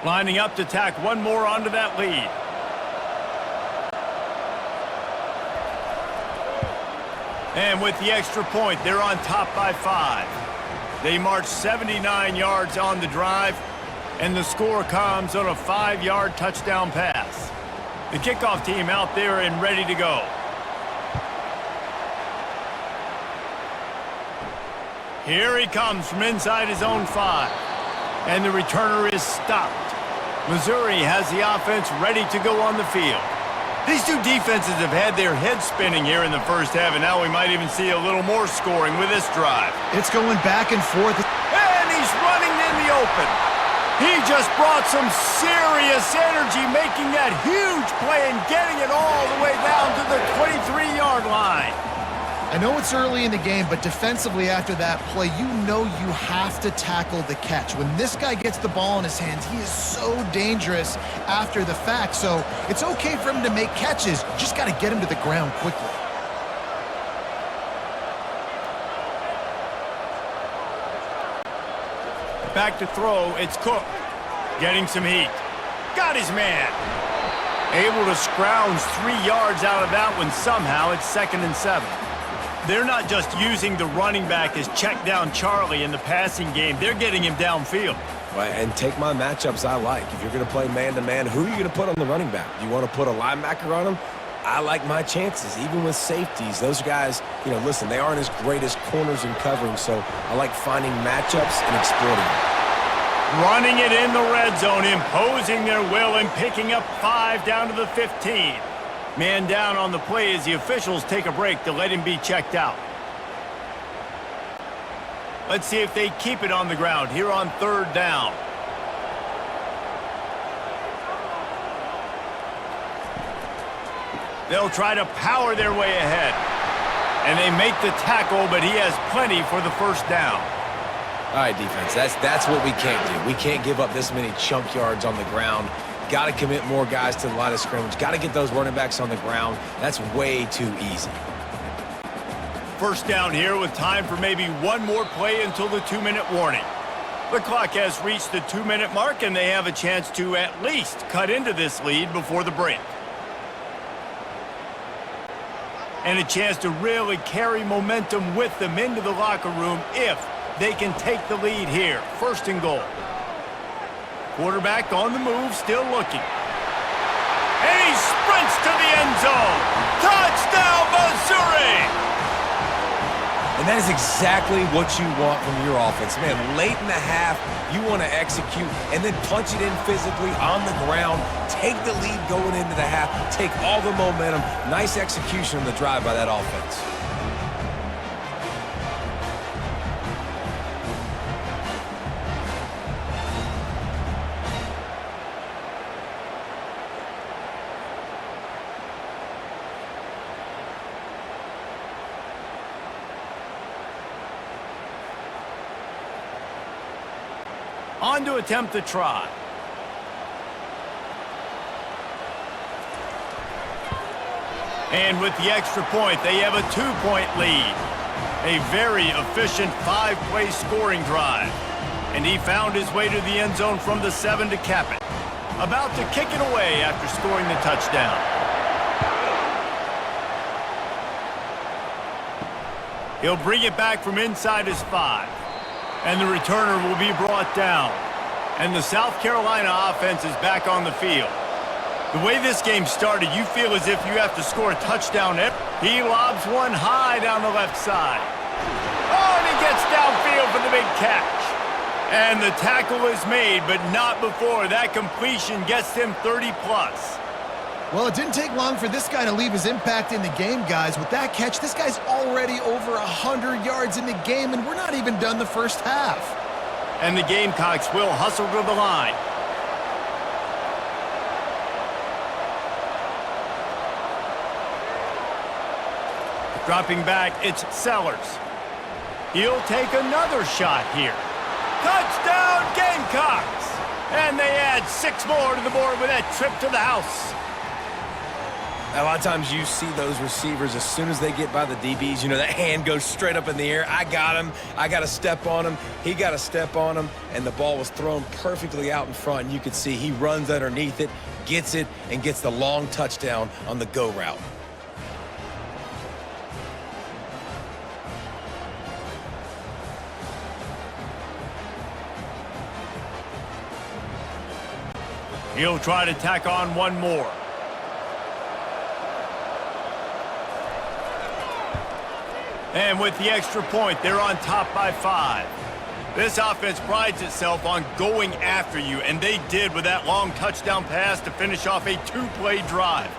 Lining up to tack one more onto that lead. And with the extra point, they're on top by 5. They march 79 yards on the drive, and the score comes on a 5-yard touchdown pass. The kickoff team out there and ready to go. Here he comes from inside his own 5. And the returner is stopped. Missouri has the offense ready to go on the field. These two defenses have had their heads spinning here in the first half, and now we might even see a little more scoring with this drive. It's going back and forth. And he's running in the open. He just brought some serious energy, making that huge play and getting it all the way down to the 23-yard line. I know it's early in the game, but defensively after that play, you know you have to tackle the catch. When this guy gets the ball in his hands, he is so dangerous after the fact. So it's okay for him to make catches. You just got to get him to the ground quickly. Back to throw, it's Cook. Getting some heat. Got his man. Able to scrounge 3 yards out of that one somehow. It's 2nd and 7. They're not just using the running back as check down Charlie in the passing game. They're getting him downfield. Right, and take my matchups I like. If you're going to play man-to-man, who are you going to put on the running back? You want to put a linebacker on him? I like my chances, even with safeties. Those guys, you know, listen, they aren't as great as corners and covering, so I like finding matchups and exploiting them. Running it in the red zone, imposing their will and picking up 5 down to the 15. Man down on the play as the officials take a break to let him be checked out. Let's see if they keep it on the ground here on 3rd down. They'll try to power their way ahead. And they make the tackle, but he has plenty for the 1st down. All right, defense, that's what we can't do. We can't give up this many chunk yards on the ground. Got to commit more guys to the line of scrimmage. Got to get those running backs on the ground. That's way too easy. 1st down here with time for maybe one more play until the 2-minute warning. The clock has reached the 2-minute mark, and they have a chance to at least cut into this lead before the break. and a chance to really carry momentum with them into the locker room if they can take the lead here. 1st and goal. Quarterback on the move, still looking. And he sprints to the end zone. Touchdown, Missouri! And that is exactly what you want from your offense. Man, late in the half, you want to execute and then punch it in physically on the ground, take the lead going into the half, take all the momentum. Nice execution on the drive by that offense. On to attempt the try. And with the extra point, they have a 2-point lead. A very efficient 5-play scoring drive. And he found his way to the end zone from the 7 to cap it. About to kick it away after scoring the touchdown. He'll bring it back from inside his 5. And the returner will be brought down. And the South Carolina offense is back on the field. The way this game started, you feel as if you have to score a touchdown. He lobs one high down the left side. Oh, and he gets downfield for the big catch. And the tackle is made, but not before that completion gets him 30-plus. Well, it didn't take long for this guy to leave his impact in the game, guys. With that catch, this guy's already over 100 yards in the game, and we're not even done the first half. And the Gamecocks will hustle to the line. Dropping back, it's Sellers. He'll take another shot here. Touchdown, Gamecocks! And they add 6 more to the board with that trip to the house. A lot of times you see those receivers, as soon as they get by the DBs, you know, that hand goes straight up in the air. I got him. I got to step on him. He got to step on him. And the ball was thrown perfectly out in front. And you could see he runs underneath it, gets it, and gets the long touchdown on the go route. He'll try to tack on one more. And with the extra point, they're on top by 5. This offense prides itself on going after you, and they did with that long touchdown pass to finish off a 2-play drive.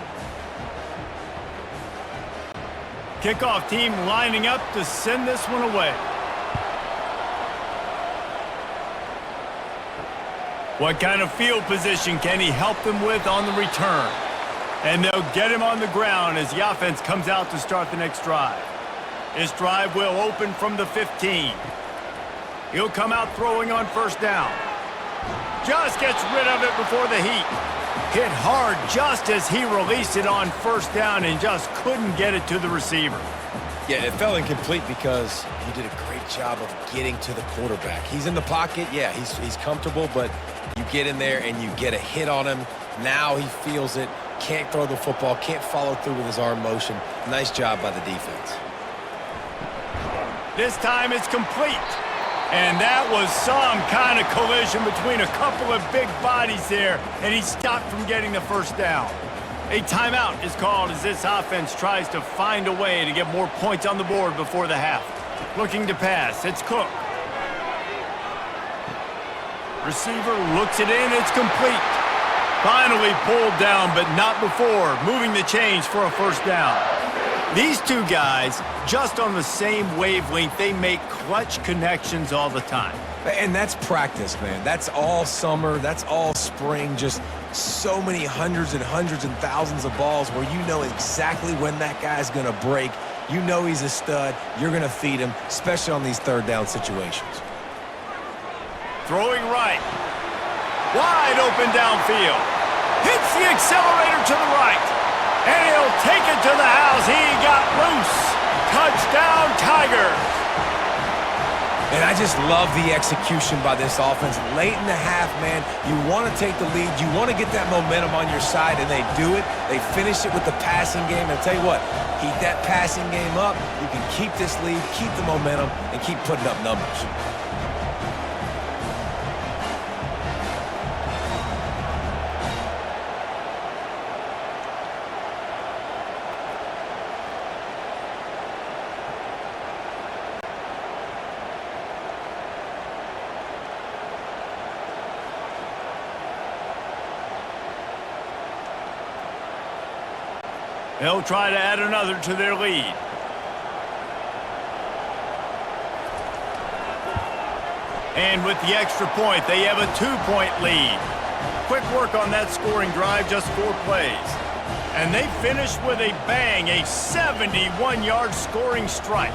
Kickoff team lining up to send this one away. What kind of field position can he help them with on the return? And they'll get him on the ground as the offense comes out to start the next drive. His drive will open from the 15. He'll come out throwing on first down. Just gets rid of it before the heat. Hit hard just as he released it on first down and just couldn't get it to the receiver. Yeah, it fell incomplete because he did a great job of getting to the quarterback. He's in the pocket. Yeah, he's comfortable, but you get in there and you get a hit on him. Now he feels it. Can't throw the football. Can't follow through with his arm motion. Nice job by the defense. This time it's complete. And that was some kind of collision between a couple of big bodies there, and he stopped from getting the first down. A timeout is called as this offense tries to find a way to get more points on the board before the half. Looking to pass, it's Cook. Receiver looks it in, it's complete. Finally pulled down, but not before moving the chains for a first down. These two guys, just on the same wavelength, they make clutch connections all the time. And that's practice, man. That's all summer. That's all spring. Just so many hundreds and thousands of balls where you know exactly when that guy's going to break. You know he's a stud. You're going to feed him, especially on these third down situations. Throwing right. Wide open downfield. Hits the accelerator to the right. And he'll take it to the house. He got loose. Touchdown, Tigers. And I just love the execution by this offense. Late in the half, man, you want to take the lead. You want to get that momentum on your side, and they do it. They finish it with the passing game. And I'll tell you what, keep that passing game up. You can keep this lead, keep the momentum, and keep putting up numbers. They'll try to add another to their lead. And with the extra point, they have a 2-point lead. Quick work on that scoring drive, just 4 plays. And they finish with a bang, a 71-yard scoring strike.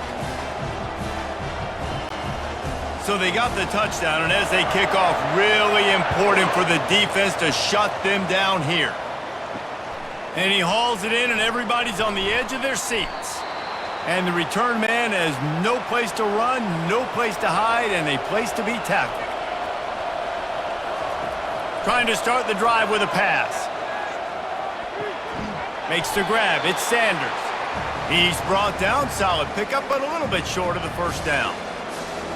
So they got the touchdown, and as they kick off, really important for the defense to shut them down here. And he hauls it in, and everybody's on the edge of their seats. And the return man has no place to run, no place to hide, and a place to be tackled. Trying to start the drive with a pass. Makes the grab. It's Sanders. He's brought down. Solid pickup, but a little bit short of the first down.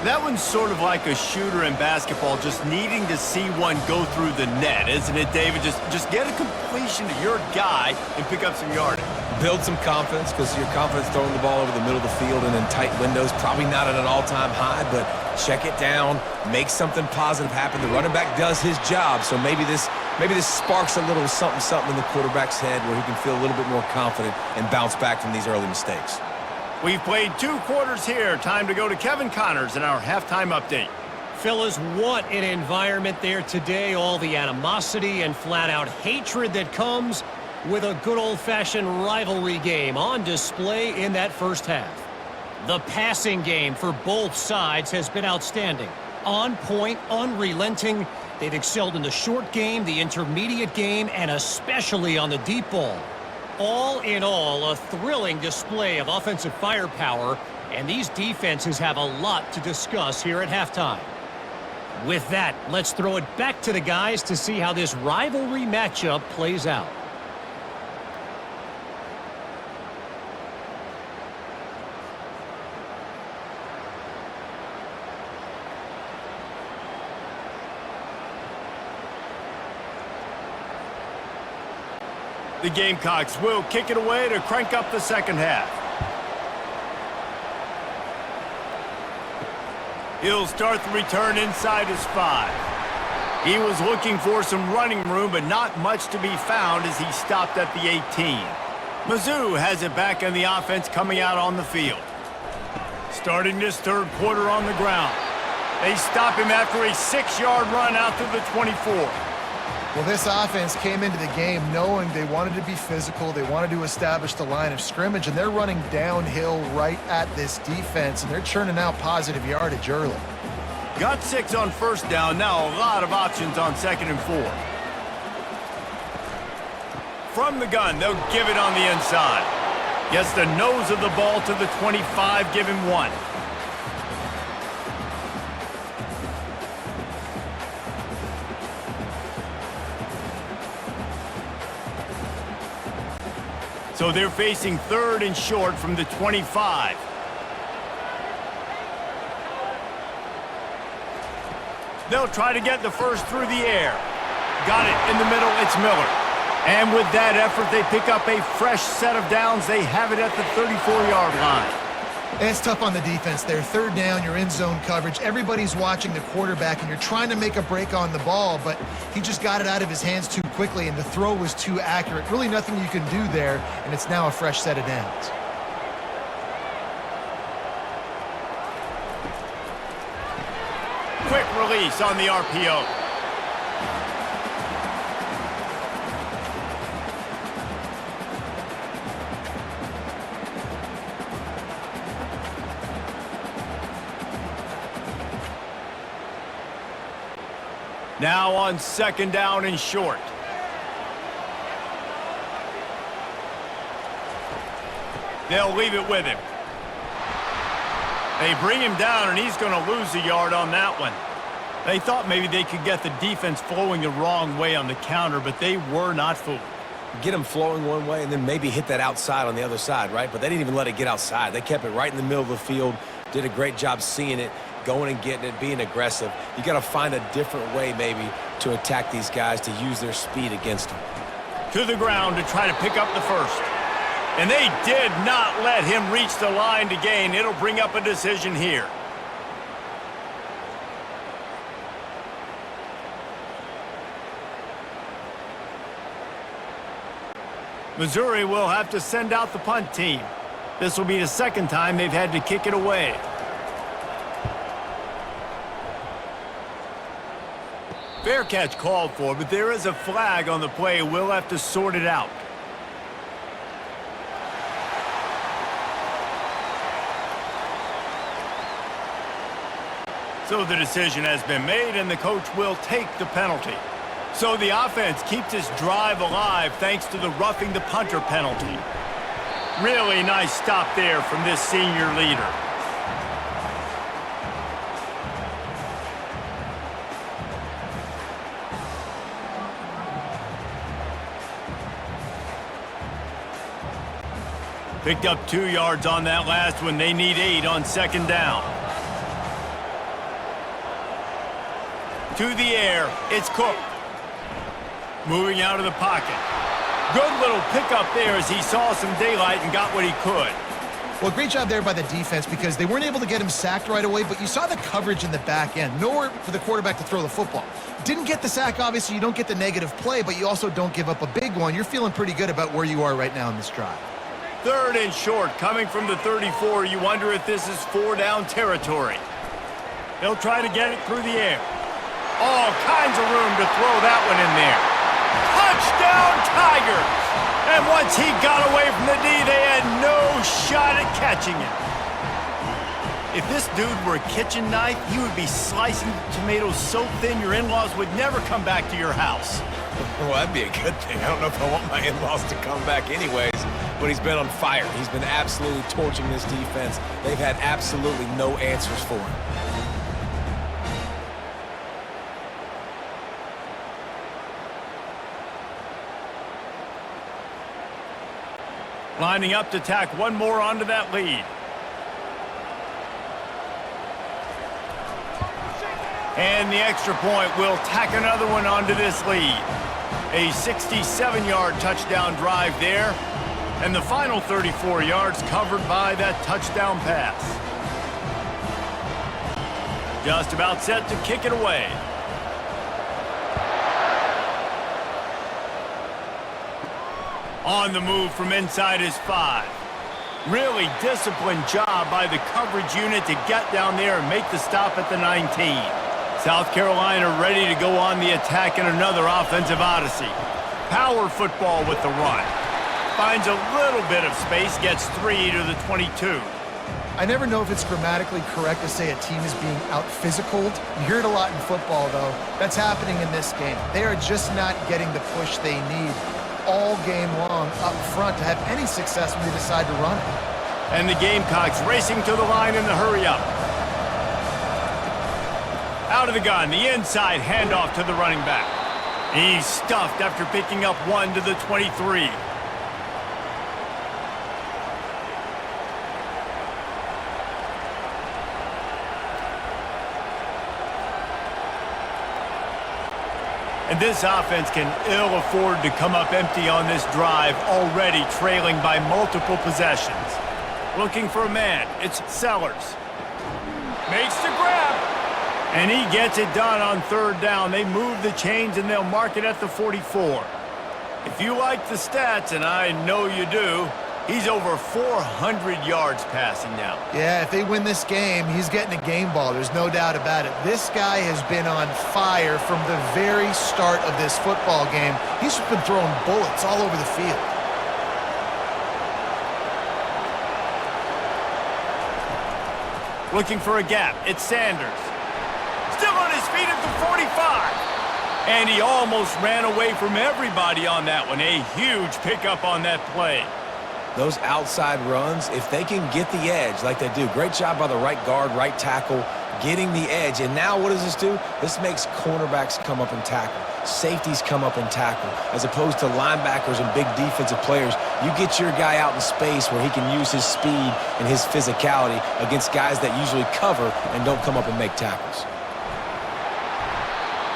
That one's sort of like a shooter in basketball, just needing to see one go through the net, isn't it, David? Just get a completion to your guy and pick up some yardage. Build some confidence, because your confidence throwing the ball over the middle of the field and in tight windows, probably not at an all-time high, but check it down, make something positive happen. The running back does his job, so maybe this sparks a little something in the quarterback's head where he can feel a little bit more confident and bounce back from these early mistakes. We've played 2 quarters here. Time to go to Kevin Connors in our halftime update. Fellas, what an environment there today. All the animosity and flat-out hatred that comes with a good old-fashioned rivalry game on display in that first half. The passing game for both sides has been outstanding. On point, unrelenting. They've excelled in the short game, the intermediate game, and especially on the deep ball. All in all, a thrilling display of offensive firepower, and these defenses have a lot to discuss here at halftime. With that, let's throw it back to the guys to see how this rivalry matchup plays out. The Gamecocks will kick it away to crank up the second half. He'll start the return inside his 5. He was looking for some running room, but not much to be found as he stopped at the 18. Mizzou has it back in the offense coming out on the field. Starting this third quarter on the ground. They stop him after a 6-yard run out to the 24. Well, this offense came into the game knowing they wanted to be physical, they wanted to establish the line of scrimmage, and they're running downhill right at this defense, and they're churning out positive yardage early. Got 6 on first down, now a lot of options on 2nd and 4. From the gun, they'll give it on the inside. Gets the nose of the ball to the 25, give him 1. So they're facing 3rd and short from the 25. They'll try to get the first through the air. Got it in the middle, it's Miller. And with that effort, they pick up a fresh set of downs. They have it at the 34-yard line. And it's tough on the defense there. 3rd down, you're in zone coverage. Everybody's watching the quarterback, and you're trying to make a break on the ball, but he just got it out of his hands too quickly, and the throw was too accurate. Really nothing you can do there, and it's now a fresh set of downs. Quick release on the RPO. Now on 2nd down and short. They'll leave it with him. They bring him down, and he's going to lose a yard on that one. They thought maybe they could get the defense flowing the wrong way on the counter, but they were not fooled. Get them flowing one way and then maybe hit that outside on the other side, right? But they didn't even let it get outside. They kept it right in the middle of the field, did a great job seeing it, going and getting it, being aggressive. You got to find a different way maybe to attack these guys, to use their speed against them. To the ground to try to pick up the first. And they did not let him reach the line to gain. It'll bring up a decision here. Missouri will have to send out the punt team. This will be the second time they've had to kick it away. Fair catch called for, but there is a flag on the play. We'll have to sort it out. So the decision has been made, and the coach will take the penalty. So the offense keeps this drive alive thanks to the roughing the punter penalty. Really nice stop there from this senior leader. Picked up 2 yards on that last one. They need 8 on second down. To the air, it's Cook. Moving out of the pocket. Good little pickup there as he saw some daylight and got what he could. Well, great job there by the defense because they weren't able to get him sacked right away, but you saw the coverage in the back end. Nowhere for the quarterback to throw the football. Didn't get the sack, obviously. You don't get the negative play, but you also don't give up a big one. You're feeling pretty good about where you are right now in this drive. 3rd and short, coming from the 34. You wonder if this is 4-down territory. They'll try to get it through the air. All kinds of room to throw that one in there. Touchdown, Tigers! And once he got away from the D, they had no shot at catching him. If this dude were a kitchen knife, he would be slicing tomatoes so thin your in-laws would never come back to your house. Well, that'd be a good thing. I don't know if I want my in-laws to come back anyways, but he's been on fire. He's been absolutely torching this defense. They've had absolutely no answers for him. Lining up to tack one more onto that lead. And the extra point will tack another one onto this lead. A 67-yard touchdown drive there. And the final 34 yards covered by that touchdown pass. Just about set to kick it away. On the move from inside his 5. Really disciplined job by the coverage unit to get down there and make the stop at the 19. South Carolina ready to go on the attack in another offensive odyssey. Power football with the run. Finds a little bit of space, gets 3 to the 22. I never know if it's grammatically correct to say a team is being out-physicaled. You hear it a lot in football, though. That's happening in this game. They are just not getting the push they need all game long up front to have any success when they decide to run it. And the Gamecocks racing to the line in the hurry-up. Out of the gun, the inside handoff to the running back. He's stuffed after picking up 1 to the 23. And this offense can ill afford to come up empty on this drive, already trailing by multiple possessions. Looking for a man. It's Sellers. Makes the grab. And he gets it done on 3rd down. They move the chains, and they'll mark it at the 44. If you like the stats, and I know you do, he's over 400 yards passing now. Yeah, if they win this game, he's getting a game ball. There's no doubt about it. This guy has been on fire from the very start of this football game. He's just been throwing bullets all over the field. Looking for a gap. It's Sanders. Still on his feet at the 45. And he almost ran away from everybody on that one. A huge pickup on that play. those outside runs, if they can get the edge like they do, great job by the right guard, right tackle, getting the edge. And now what does this do? This makes cornerbacks come up and tackle. Safeties come up and tackle. As opposed to linebackers and big defensive players, you get your guy out in space where he can use his speed and his physicality against guys that usually cover and don't come up and make tackles.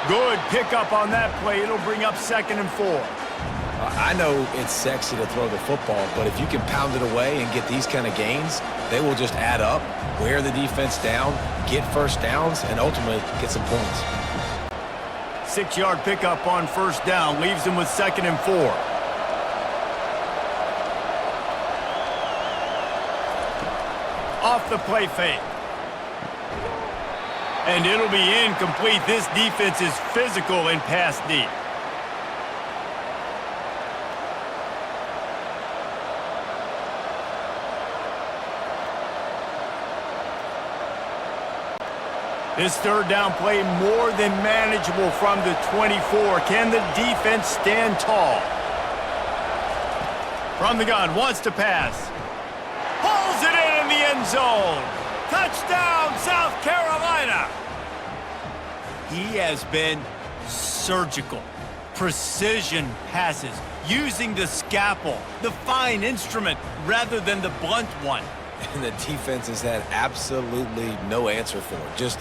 Good pickup on that play. It'll bring up 2nd and 4. I know it's sexy to throw the football, but if you can pound it away and get these kind of gains, they will just add up, wear the defense down, get first downs, and ultimately get some points. 6-yard pickup on 1st down leaves them with 2nd and 4. Off the play fake. And it'll be incomplete. This defense is physical and pass deep. This 3rd down play more than manageable from the 24. Can the defense stand tall? From the gun, wants to pass. Pulls it in the end zone. Touchdown, South Carolina. He has been surgical. Precision passes, using the scalpel, the fine instrument, rather than the blunt one. And the defense has had absolutely no answer for it. Just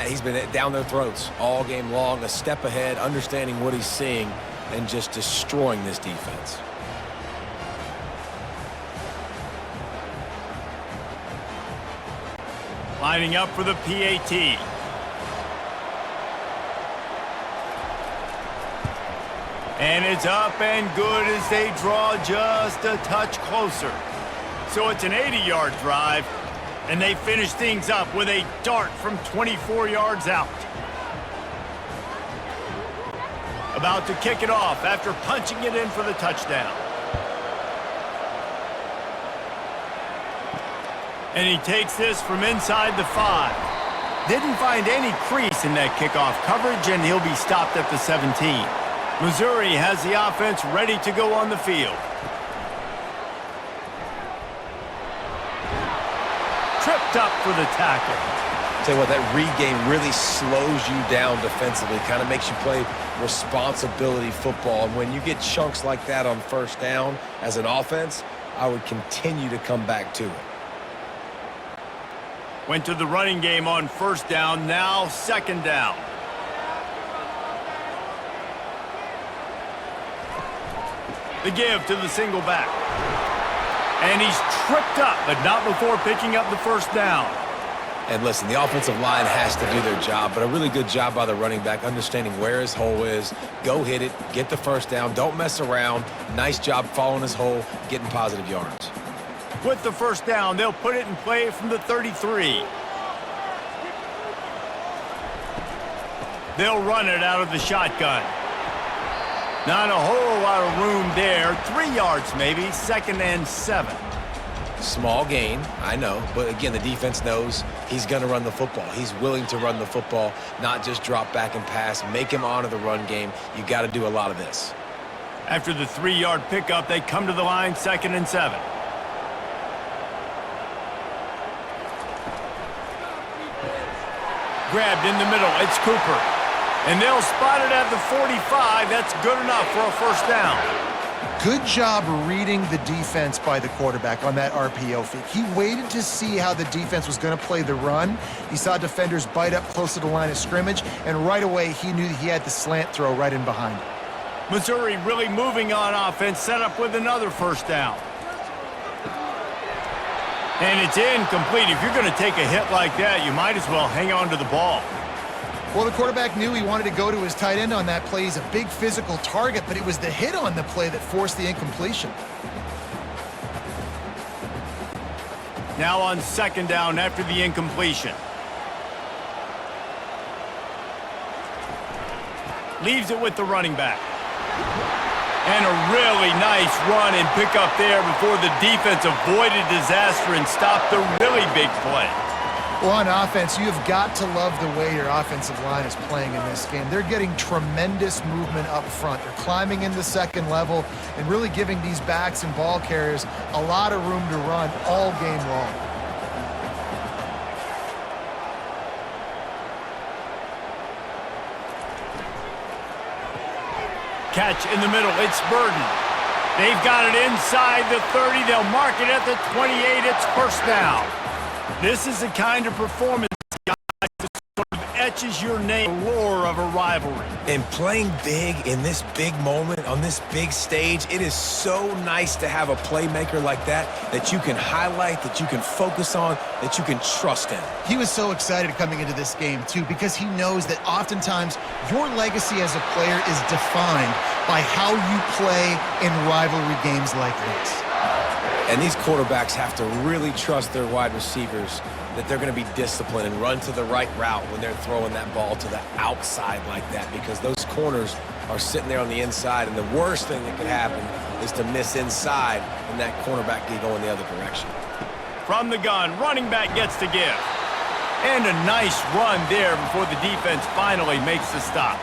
he's been down their throats all game long, a step ahead, understanding what he's seeing, and just destroying this defense. Lining up for the PAT. And it's up and good as they draw just a touch closer. So it's an 80-yard drive, and they finish things up with a dart from 24 yards out. About to kick it off after punching it in for the touchdown. And he takes this from inside the 5. Didn't find any crease in that kickoff coverage, and he'll be stopped at the 17. Missouri has the offense ready to go on the field. Tripped up for the tackle. Tell you what, that read game really slows you down defensively, kind of makes you play responsibility football. And when you get chunks like that on 1st down as an offense, I would continue to come back to it. Went to the running game on 1st down, now 2nd down. The give to the single back. And he's tripped up, but not before picking up the 1st down. And listen, the offensive line has to do their job, but a really good job by the running back, understanding where his hole is. Go hit it, get the 1st down, don't mess around. Nice job following his hole, getting positive yards. With the 1st down, they'll put it in play from the 33. They'll run it out of the shotgun. Not a whole lot of room there. 3 yards maybe, 2nd and 7. Small gain, I know, but again, the defense knows he's going to run the football. He's willing to run the football, not just drop back and pass, make him honor the run game. You got to do a lot of this. After the 3-yard pickup, they come to the line, 2nd and 7. Grabbed in the middle, it's Cooper. And they'll spot it at the 45. That's good enough for a 1st down. Good job reading the defense by the quarterback on that RPO fake. He waited to see how the defense was going to play the run. He saw defenders bite up close to the line of scrimmage, and right away he knew he had the slant throw right in behind. Missouri really moving on offense, set up with another 1st down. And it's incomplete. If you're going to take a hit like that, you might as well hang on to the ball. Well, the quarterback knew he wanted to go to his tight end on that play. He's a big physical target, but it was the hit on the play that forced the incompletion. Now on 2nd down after the incompletion. Leaves it with the running back. And a really nice run and pick up there before the defense avoided disaster and stopped the really big play. Well, on offense, you have got to love the way your offensive line is playing in this game. They're getting tremendous movement up front. They're climbing in the second level and really giving these backs and ball carriers a lot of room to run all game long. Catch in the middle. It's Burden. They've got it inside the 30. They'll mark it at the 28. It's first down. This is the kind of performance, guys, that sort of etches your name, the lore of a rivalry. And playing big in this big moment, on this big stage, it is so nice to have a playmaker like that you can highlight, that you can focus on, that you can trust in. He was so excited coming into this game, too, because he knows that oftentimes your legacy as a player is defined by how you play in rivalry games like this. And these quarterbacks have to really trust their wide receivers that they're going to be disciplined and run to the right route when they're throwing that ball to the outside like that, because those corners are sitting there on the inside, and the worst thing that could happen is to miss inside and that cornerback can go in the other direction. From the gun, running back gets to give. And a nice run there before the defense finally makes the stop.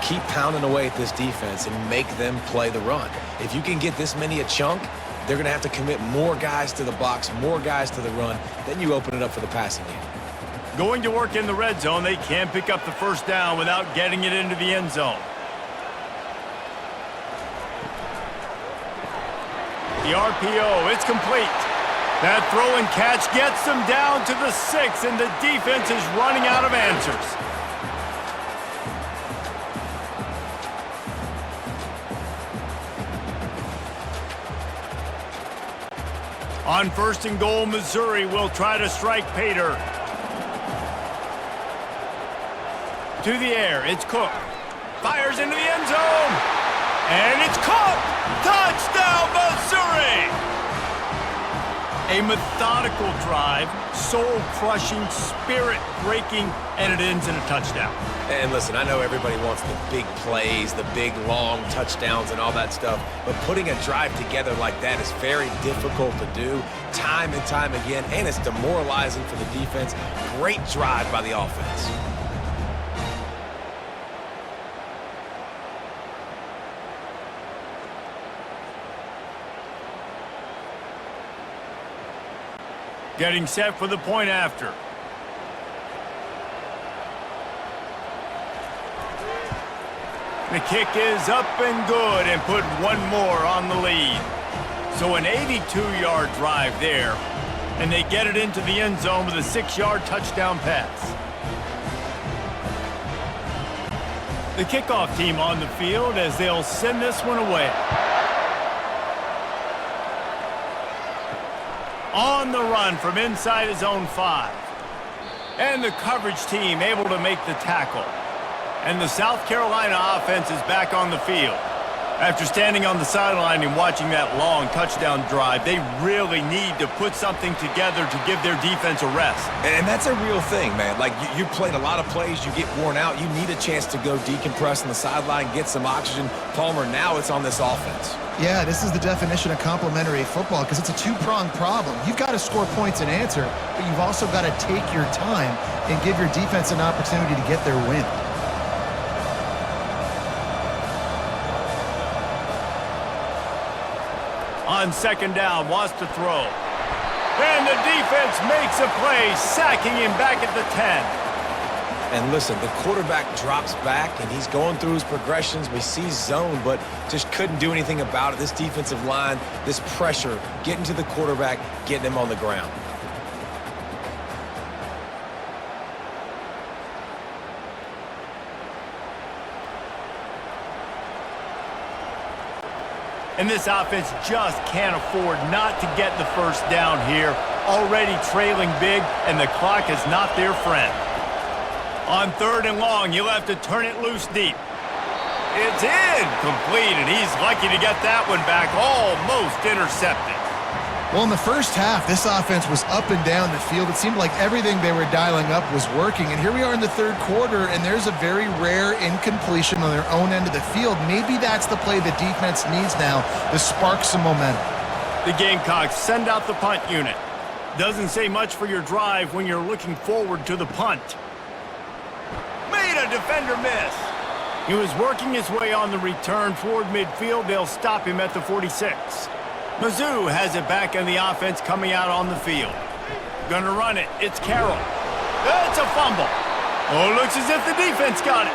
Keep pounding away at this defense and make them play the run. If you can get this many a chunk, they're going to have to commit more guys to the box, more guys to the run. Then you open it up for the passing game. Going to work in the red zone, they can pick up the first down without getting it into the end zone. The RPO, it's complete. That throw and catch gets them down to the 6, and the defense is running out of answers. On first and goal, Missouri will try to strike Pater. To the air, it's Cook. Fires into the end zone. And it's Cook! Touchdown, Missouri! A methodical drive, soul-crushing, spirit-breaking, and it ends in a touchdown. And listen, I know everybody wants the big plays, the big, long touchdowns and all that stuff, but putting a drive together like that is very difficult to do time and time again, and it's demoralizing for the defense. Great drive by the offense. Getting set for the point after. The kick is up and good, and put one more on the lead. So an 82-yard drive there, and they get it into the end zone with a 6-yard touchdown pass. The kickoff team on the field as they'll send this one away. On the run from inside his own 5. And the coverage team able to make the tackle. And the South Carolina offense is back on the field. After standing on the sideline and watching that long touchdown drive, they really need to put something together to give their defense a rest. And that's a real thing, man. Like, you played a lot of plays, you get worn out, you need a chance to go decompress on the sideline, get some oxygen. Palmer, now it's on this offense. Yeah, this is the definition of complementary football, because it's a two-pronged problem. You've got to score points and answer, but you've also got to take your time and give your defense an opportunity to get their win. On second down, wants to throw. And the defense makes a play, sacking him back at the 10. And listen, the quarterback drops back, and he's going through his progressions. We see zone, but just couldn't do anything about it. This defensive line, this pressure, getting to the quarterback, getting him on the ground. And this offense just can't afford not to get the first down here. Already trailing big, and the clock is not their friend. On third and long, you'll have to turn it loose deep. It's in, complete, and he's lucky to get that one back, almost intercepted. Well, in the first half, this offense was up and down the field. It seemed like everything they were dialing up was working. And here we are in the third quarter, and there's a very rare incompletion on their own end of the field. Maybe that's the play the defense needs now to spark some momentum. The Gamecocks send out the punt unit. Doesn't say much for your drive when you're looking forward to the punt. Made a defender miss. He was working his way on the return toward midfield. They'll stop him at the 46. Mizzou has it back in the offense coming out on the field. Gonna run it. It's Carroll. It's a fumble. Oh, looks as if the defense got it.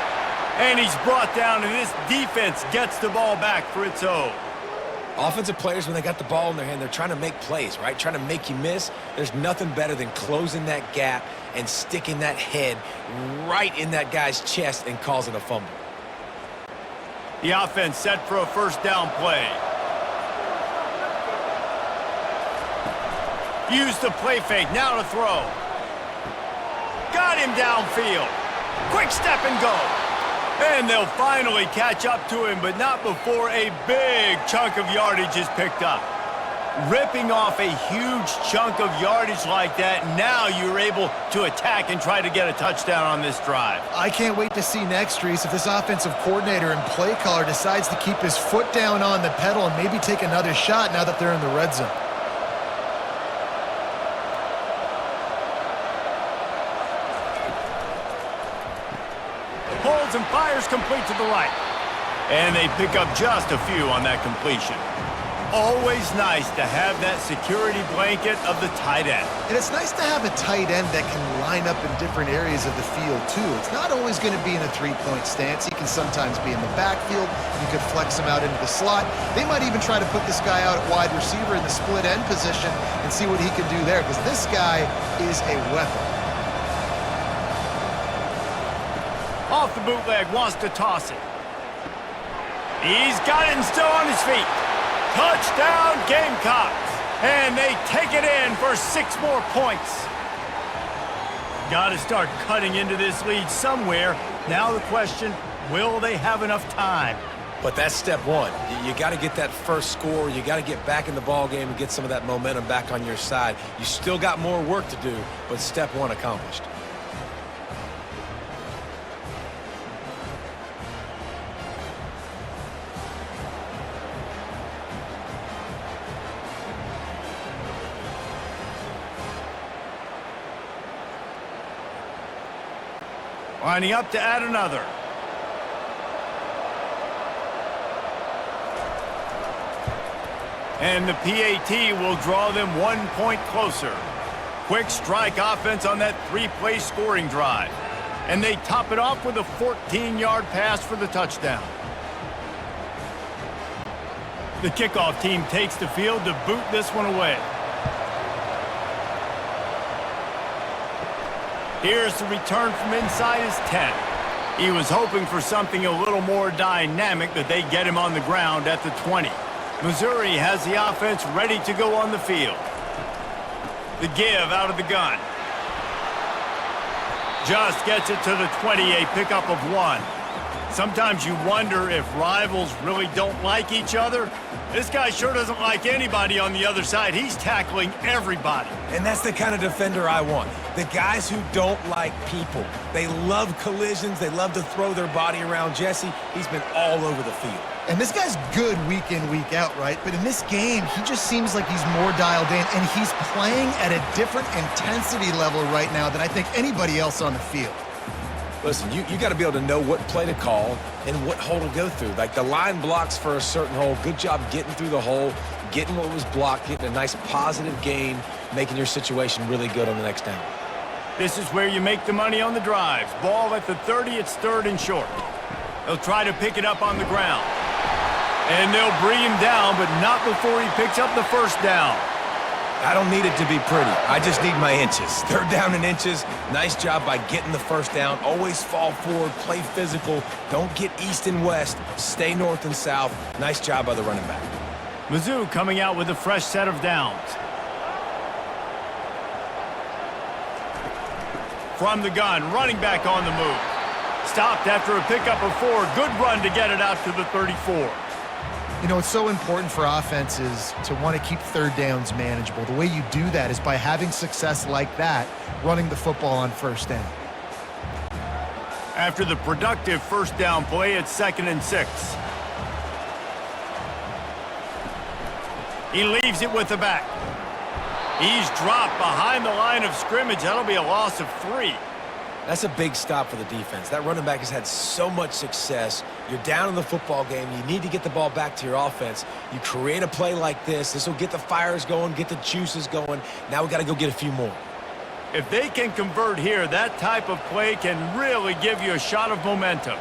And he's brought down, and this defense gets the ball back for its own. Offensive players, when they got the ball in their hand, they're trying to make plays, right? Trying to make you miss. There's nothing better than closing that gap and sticking that head right in that guy's chest and causing a fumble. The offense set for a first down play. Use the play fake, now to throw. Got him downfield. Quick step and go. And they'll finally catch up to him, but not before a big chunk of yardage is picked up. Ripping off a huge chunk of yardage like that, now you're able to attack and try to get a touchdown on this drive. I can't wait to see next, Reese, if this offensive coordinator and play caller decides to keep his foot down on the pedal and maybe take another shot now that they're in the red zone. Holds and fires complete to the right. And they pick up just a few on that completion. Always nice to have that security blanket of the tight end. And it's nice to have a tight end that can line up in different areas of the field, too. It's not always going to be in a three-point stance. He can sometimes be in the backfield. You could flex him out into the slot. They might even try to put this guy out at wide receiver in the split end position and see what he can do there, because this guy is a weapon. Off the bootleg, wants to toss it. He's got it and still on his feet. Touchdown, Gamecocks. And they take it in for 6 more points. Got to start cutting into this lead somewhere. Now the question, will they have enough time? But that's step one. You got to get that first score. You got to get back in the ball game and get some of that momentum back on your side. You still got more work to do, but step one accomplished. Lining up to add another. And the PAT will draw them 1 point closer. Quick strike offense on that 3-play scoring drive. And they top it off with a 14-yard pass for the touchdown. The kickoff team takes the field to boot this one away. Here's the return from inside his 10. He was hoping for something a little more dynamic, but they get him on the ground at the 20. Missouri has the offense ready to go on the field. The give out of the gun. Just gets it to the 20, a pickup of 1. Sometimes you wonder if rivals really don't like each other. This guy sure doesn't like anybody on the other side. He's tackling everybody. And that's the kind of defender I want. The guys who don't like people. They love collisions. They love to throw their body around. Jesse, he's been all over the field. And this guy's good week in, week out, right? But in this game, he just seems like he's more dialed in, and he's playing at a different intensity level right now than I think anybody else on the field. Listen, you got to be able to know what play to call and what hole to go through. Like the line blocks for a certain hole. Good job getting through the hole, getting what was blocked, getting a nice positive gain, making your situation really good on the next down. This is where you make the money on the drives. Ball at the 30, it's 3rd and short. They'll try to pick it up on the ground. And they'll bring him down, but not before he picks up the first down. I don't need it to be pretty. I just need my inches. 3rd down in inches. Nice job by getting the first down. Always fall forward, play physical. Don't get east and west. Stay north and south. Nice job by the running back. Mizzou coming out with a fresh set of downs. From the gun, running back on the move. Stopped after a pickup of 4. Good run to get it out to the 34. You know, it's so important for offenses to want to keep 3rd downs manageable. The way you do that is by having success like that, running the football on 1st down. After the productive first down play, it's 2nd and 6. He leaves it with the back. He's dropped behind the line of scrimmage. That'll be a loss of 3. That's a big stop for the defense. That running back has had so much success. You're down in the football game. You need to get the ball back to your offense. You create a play like this. This will get the fires going, get the juices going. Now we got to go get a few more. If they can convert here, that type of play can really give you a shot of momentum.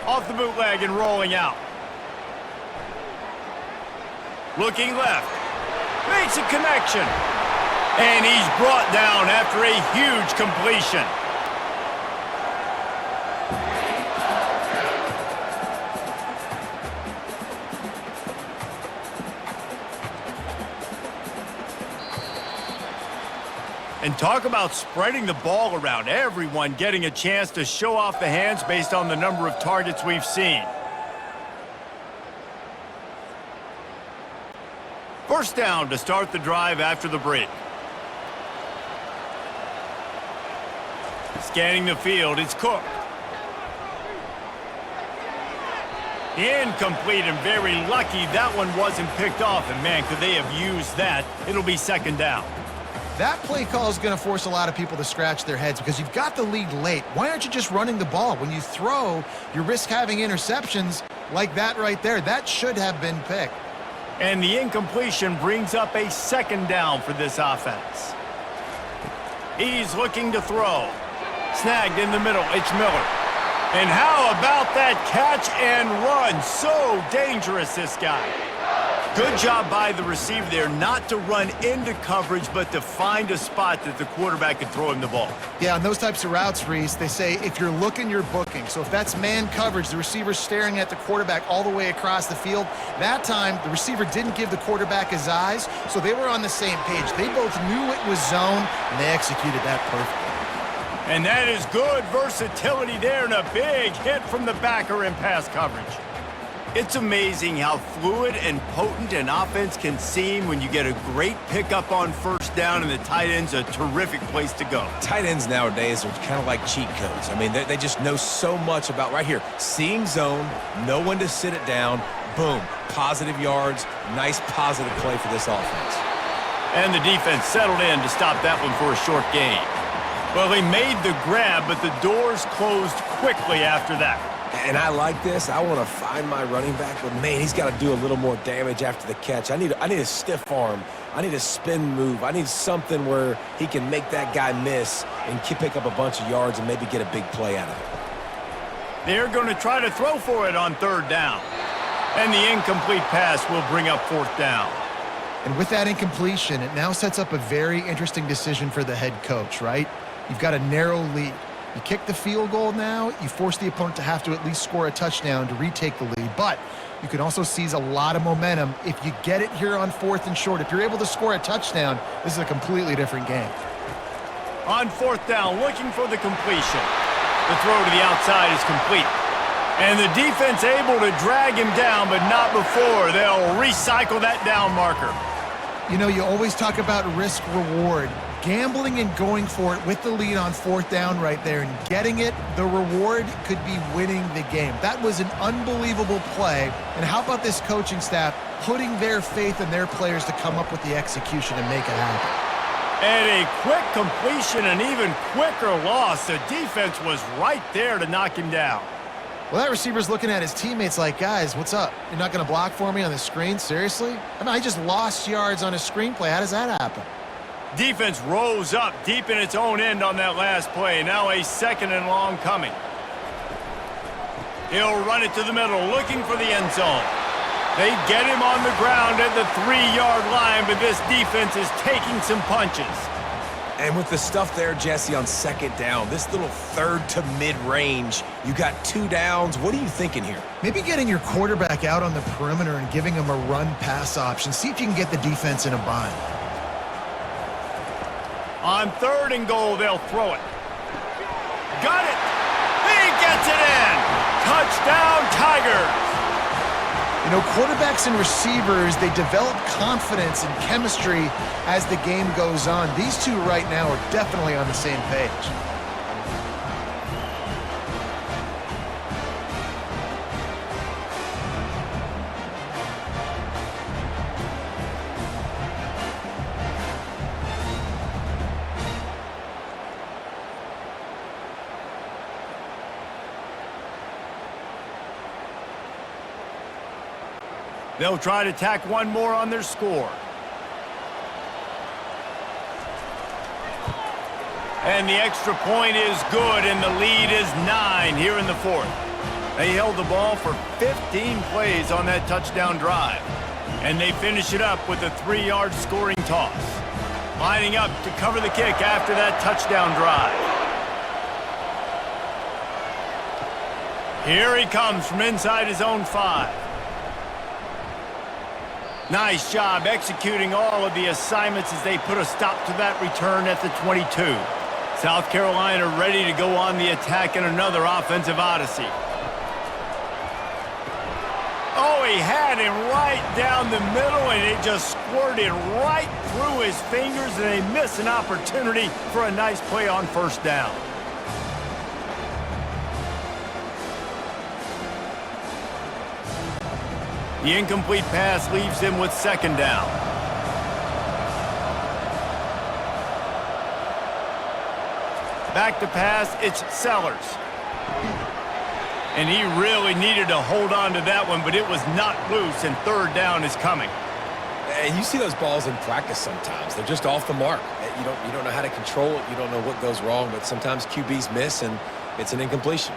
Off the bootleg and rolling out. Looking left. Makes a connection. And he's brought down after a huge completion. And talk about spreading the ball around. Everyone getting a chance to show off the hands based on the number of targets we've seen. First down to start the drive after the break. Scanning the field, it's Cook. Incomplete, and very lucky that one wasn't picked off. And man, could they have used that? It'll be second down. That play call is going to force a lot of people to scratch their heads because you've got the lead late. Why aren't you just running the ball? When you throw, you risk having interceptions like that right there. That should have been picked. And the incompletion brings up a second down for this offense. He's looking to throw. Snagged in the middle, it's Miller. And how about that catch and run? So dangerous, this guy. Good job by the receiver there not to run into coverage, but to find a spot that the quarterback could throw him the ball. Yeah, on those types of routes, Reese, they say if you're looking, you're booking. So if that's man coverage, the receiver's staring at the quarterback all the way across the field. That time, the receiver didn't give the quarterback his eyes, so they were on the same page. They both knew it was zone, and they executed that perfectly. And that is good versatility there, and a big hit from the backer in pass coverage. It's amazing how fluid and potent an offense can seem when you get a great pickup on first down, and the tight end's a terrific place to go. Tight ends nowadays are kind of like cheat codes. I mean, they just know so much about right here. Seeing zone, know when to sit it down, boom, positive yards, nice positive play for this offense. And the defense settled in to stop that one for a short gain. Well, he made the grab, but the doors closed quickly after that. And I like this. I want to find my running back, but man, he's got to do a little more damage after the catch. I need a stiff arm. I need a spin move. I need something where he can make that guy miss and pick up a bunch of yards and maybe get a big play out of it. They're going to try to throw for it on third down. And the incomplete pass will bring up fourth down. And with that incompletion, it now sets up a very interesting decision for the head coach, right? You've got a narrow lead. You kick the field goal now, you force the opponent to have to at least score a touchdown to retake the lead. But you can also seize a lot of momentum if you get it here on fourth and short. If you're able to score a touchdown, this is a completely different game. On fourth down, looking for the completion. The throw to the outside is complete. And the defense able to drag him down, but not before. They'll recycle that down marker. You know, you always talk about risk-reward. Gambling and going for it with the lead on fourth down right there and getting it, the reward could be winning the game. That was an unbelievable play. And how about this coaching staff putting their faith in their players to come up with the execution and make it happen? And a quick completion, an even quicker loss. The defense was right there to knock him down. Well, that receiver's looking at his teammates like, guys, what's up? You're not going to block for me on the screen? Seriously? I mean, I just lost yards on a screenplay. How does that happen? Defense rose up deep in its own end on that last play. Now a second and long coming. He'll run it to the middle, looking for the end zone. They get him on the ground at the 3-yard line, but this defense is taking some punches. And with the stuff there, Jesse, on second down, this little third to mid-range, you got 2 downs. What are you thinking here? Maybe getting your quarterback out on the perimeter and giving him a run-pass option. See if you can get the defense in a bind. On third and goal, they'll throw it. Got it! He gets it in! Touchdown, Tigers! You know, quarterbacks and receivers, they develop confidence and chemistry as the game goes on. These two right now are definitely on the same page. They'll try to tack one more on their score. And the extra point is good, and the lead is 9 here in the fourth. They held the ball for 15 plays on that touchdown drive. And they finish it up with a 3-yard scoring toss. Lining up to cover the kick after that touchdown drive. Here he comes from inside his own 5. Nice job executing all of the assignments as they put a stop to that return at the 22. South Carolina ready to go on the attack in another offensive odyssey. Oh, he had him right down the middle, and it just squirted right through his fingers, and they miss an opportunity for a nice play on first down. The incomplete pass leaves him with second down. Back to pass, it's Sellers. And he really needed to hold on to that one, but it was not loose, and third down is coming. And you see those balls in practice sometimes. They're just off the mark. You don't know how to control it. You don't know what goes wrong, but sometimes QBs miss, and it's an incompletion.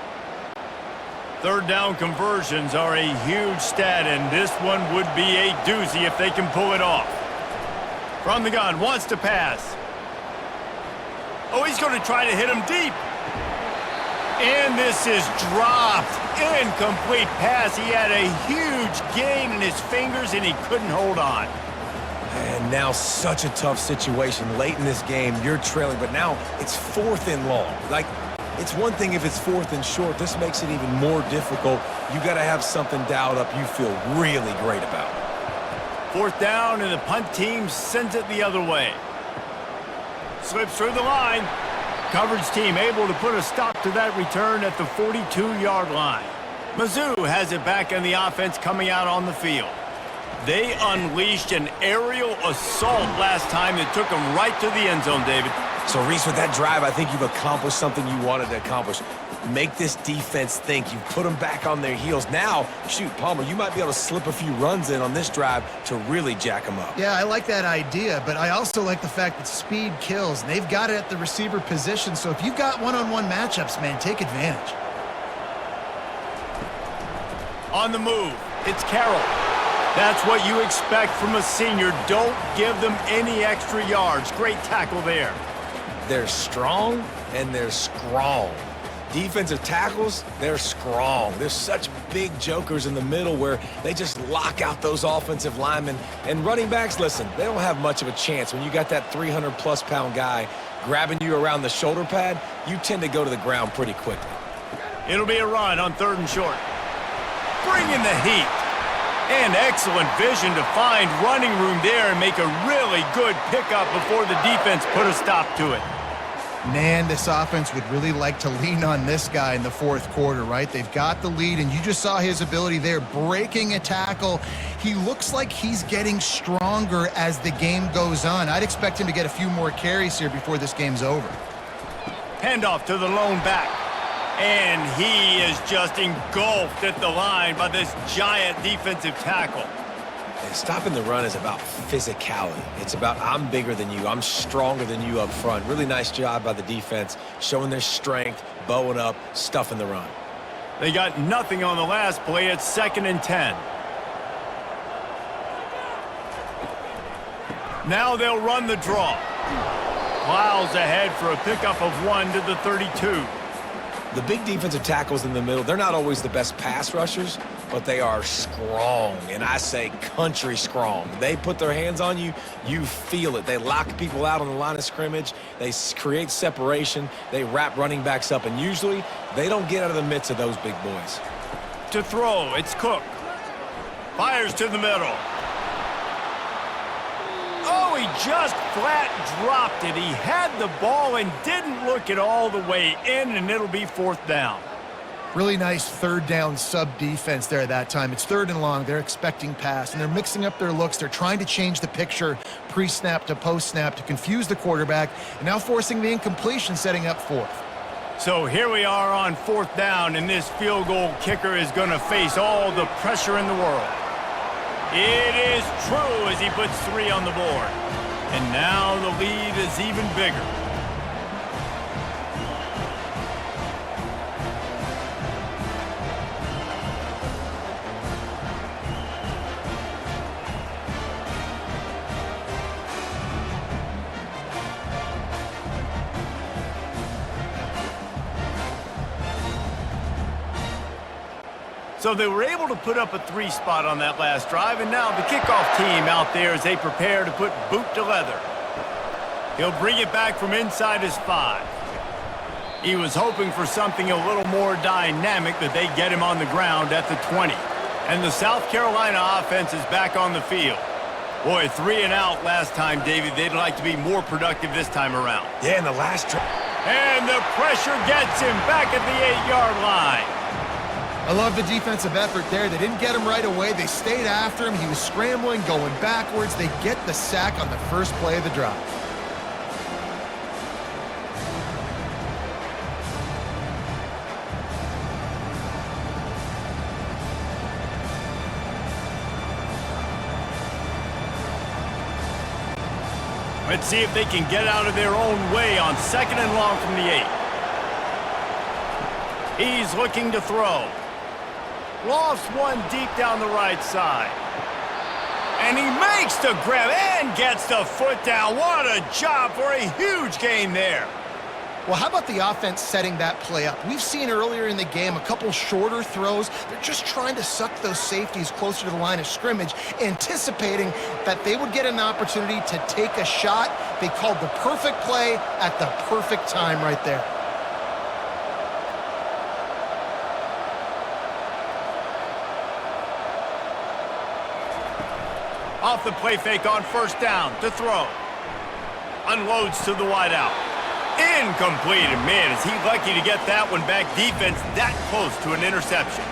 Third down conversions are a huge stat, and this one would be a doozy if they can pull it off. From the gun, wants to pass. Oh, he's going to try to hit him deep. And this is dropped. Incomplete pass. He had a huge gain in his fingers, and he couldn't hold on. And now such a tough situation. Late in this game, you're trailing, but now it's 4th and long. Like, it's one thing if it's 4th and short. This makes it even more difficult. You got to have something dialed up you feel really great about. 4th down, and the punt team sends it the other way. Slips through the line. Coverage team able to put a stop to that return at the 42-yard line. Mizzou has it back in the offense coming out on the field. They unleashed an aerial assault last time that took them right to the end zone, David. So, Reese, with that drive, I think you've accomplished something you wanted to accomplish. Make this defense think. You've put them back on their heels. Now, shoot, Palmer, you might be able to slip a few runs in on this drive to really jack them up. Yeah, I like that idea, but I also like the fact that speed kills. And they've got it at the receiver position, so if you've got one-on-one matchups, man, take advantage. On the move, it's Carroll. That's what you expect from a senior. Don't give them any extra yards. Great tackle there. They're strong and they're strong. Defensive tackles, they're strong. There's such big jokers in the middle where they just lock out those offensive linemen. And running backs, listen, they don't have much of a chance. When you got that 300-plus pound guy grabbing you around the shoulder pad, you tend to go to the ground pretty quickly. It'll be a run on 3rd and short. Bring in the heat. And excellent vision to find running room there and make a really good pickup before the defense put a stop to it. Man, this offense would really like to lean on this guy in the 4th quarter, right? They've got the lead, and you just saw his ability there, breaking a tackle. He looks like he's getting stronger as the game goes on. I'd expect him to get a few more carries here before this game's over. Handoff to the lone back. And he is just engulfed at the line by this giant defensive tackle. And stopping the run is about physicality. It's about I'm bigger than you. I'm stronger than you up front. Really nice job by the defense, showing their strength, bowing up, stuffing the run. They got nothing on the last play. It's 2nd and 10. Now they'll run the draw. Plows ahead for a pickup of 1 to the 32. The big defensive tackles in the middle, they're not always the best pass rushers, but they are strong, and I say country strong. They put their hands on you, you feel it. They lock people out on the line of scrimmage. They create separation. They wrap running backs up, and usually they don't get out of the midst of those big boys. To throw, it's Cook. Fires to the middle. Oh, he just flat dropped it. He had the ball and didn't look it all the way in, and it'll be 4th down. Really nice 3rd down sub-defense there at that time. It's 3rd and long. They're expecting pass, and they're mixing up their looks. They're trying to change the picture pre-snap to post-snap to confuse the quarterback, and now forcing the incompletion, setting up 4th. So here we are on 4th down, and this field goal kicker is going to face all the pressure in the world. It is true as he puts 3 on the board. And now the lead is even bigger. So they were able to put up a 3 spot on that last drive, and now the kickoff team out there as they prepare to put boot to leather. He'll bring it back from inside his 5. He was hoping for something a little more dynamic, that they get him on the ground at the 20. And the South Carolina offense is back on the field. Boy, 3 and out last time, David. They'd like to be more productive this time around. Yeah, in the last drive. And the pressure gets him back at the 8-yard line. I love the defensive effort there. They didn't get him right away. They stayed after him. He was scrambling, going backwards. They get the sack on the first play of the drive. Let's see if they can get out of their own way on 2nd and long from the 8. He's looking to throw. Lofts one deep down the right side. And he makes the grab and gets the foot down. What a job for a huge gain there. Well, how about the offense setting that play up? We've seen earlier in the game a couple shorter throws. They're just trying to suck those safeties closer to the line of scrimmage, anticipating that they would get an opportunity to take a shot. They called the perfect play at the perfect time right there. Off the play fake on 1st down to throw. Unloads to the wideout. Incomplete. And man, is he lucky to get that one back. Defense that close to an interception.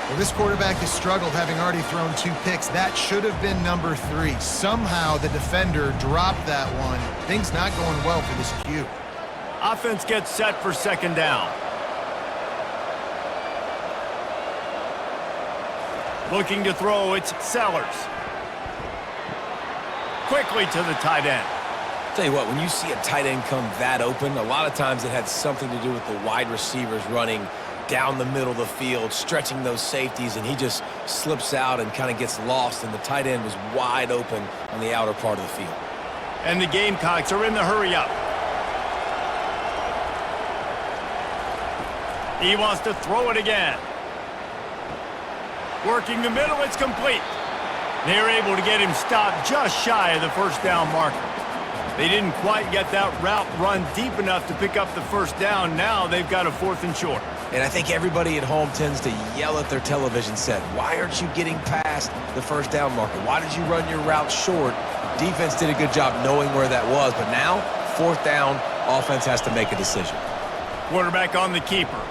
Well, this quarterback has struggled, having already thrown 2 picks. That should have been number 3. Somehow the defender dropped that one. Things not going well for this Q. Offense gets set for 2nd down. Looking to throw, it's Sellers. Quickly to the tight end. Tell you what, when you see a tight end come that open, a lot of times it had something to do with the wide receivers running down the middle of the field, stretching those safeties, and he just slips out and kind of gets lost, and the tight end was wide open on the outer part of the field. And the Gamecocks are in the hurry up. He wants to throw it again. Working the middle, it's complete. They're able to get him stopped just shy of the 1st down marker. They didn't quite get that route run deep enough to pick up the 1st down. Now they've got a 4th and short. And I think everybody at home tends to yell at their television set, why aren't you getting past the 1st down marker? Why did you run your route short? Defense did a good job knowing where that was, but now 4th down, offense has to make a decision. Quarterback on the keeper.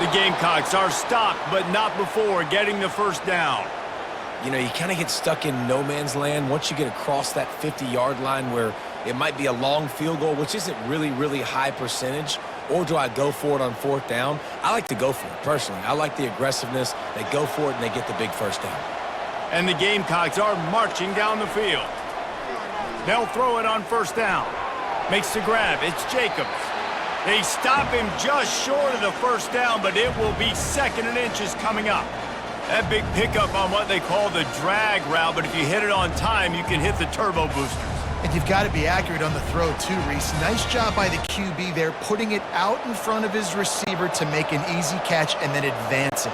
The Gamecocks are stopped, but not before getting the 1st down. You know, you kind of get stuck in no man's land once you get across that 50-yard line where it might be a long field goal, which isn't really high percentage, or do I go for it on 4th down? I like to go for it, personally. I like the aggressiveness. They go for it, and they get the big 1st down. And the Gamecocks are marching down the field. They'll throw it on 1st down. Makes the grab. It's Jacobs. They stop him just short of the 1st down, but it will be 2nd and inches coming up. That big pickup on what they call the drag route, but if you hit it on time, you can hit the turbo boosters. And you've got to be accurate on the throw too, Reese. Nice job by the QB there, putting it out in front of his receiver to make an easy catch and then advance it.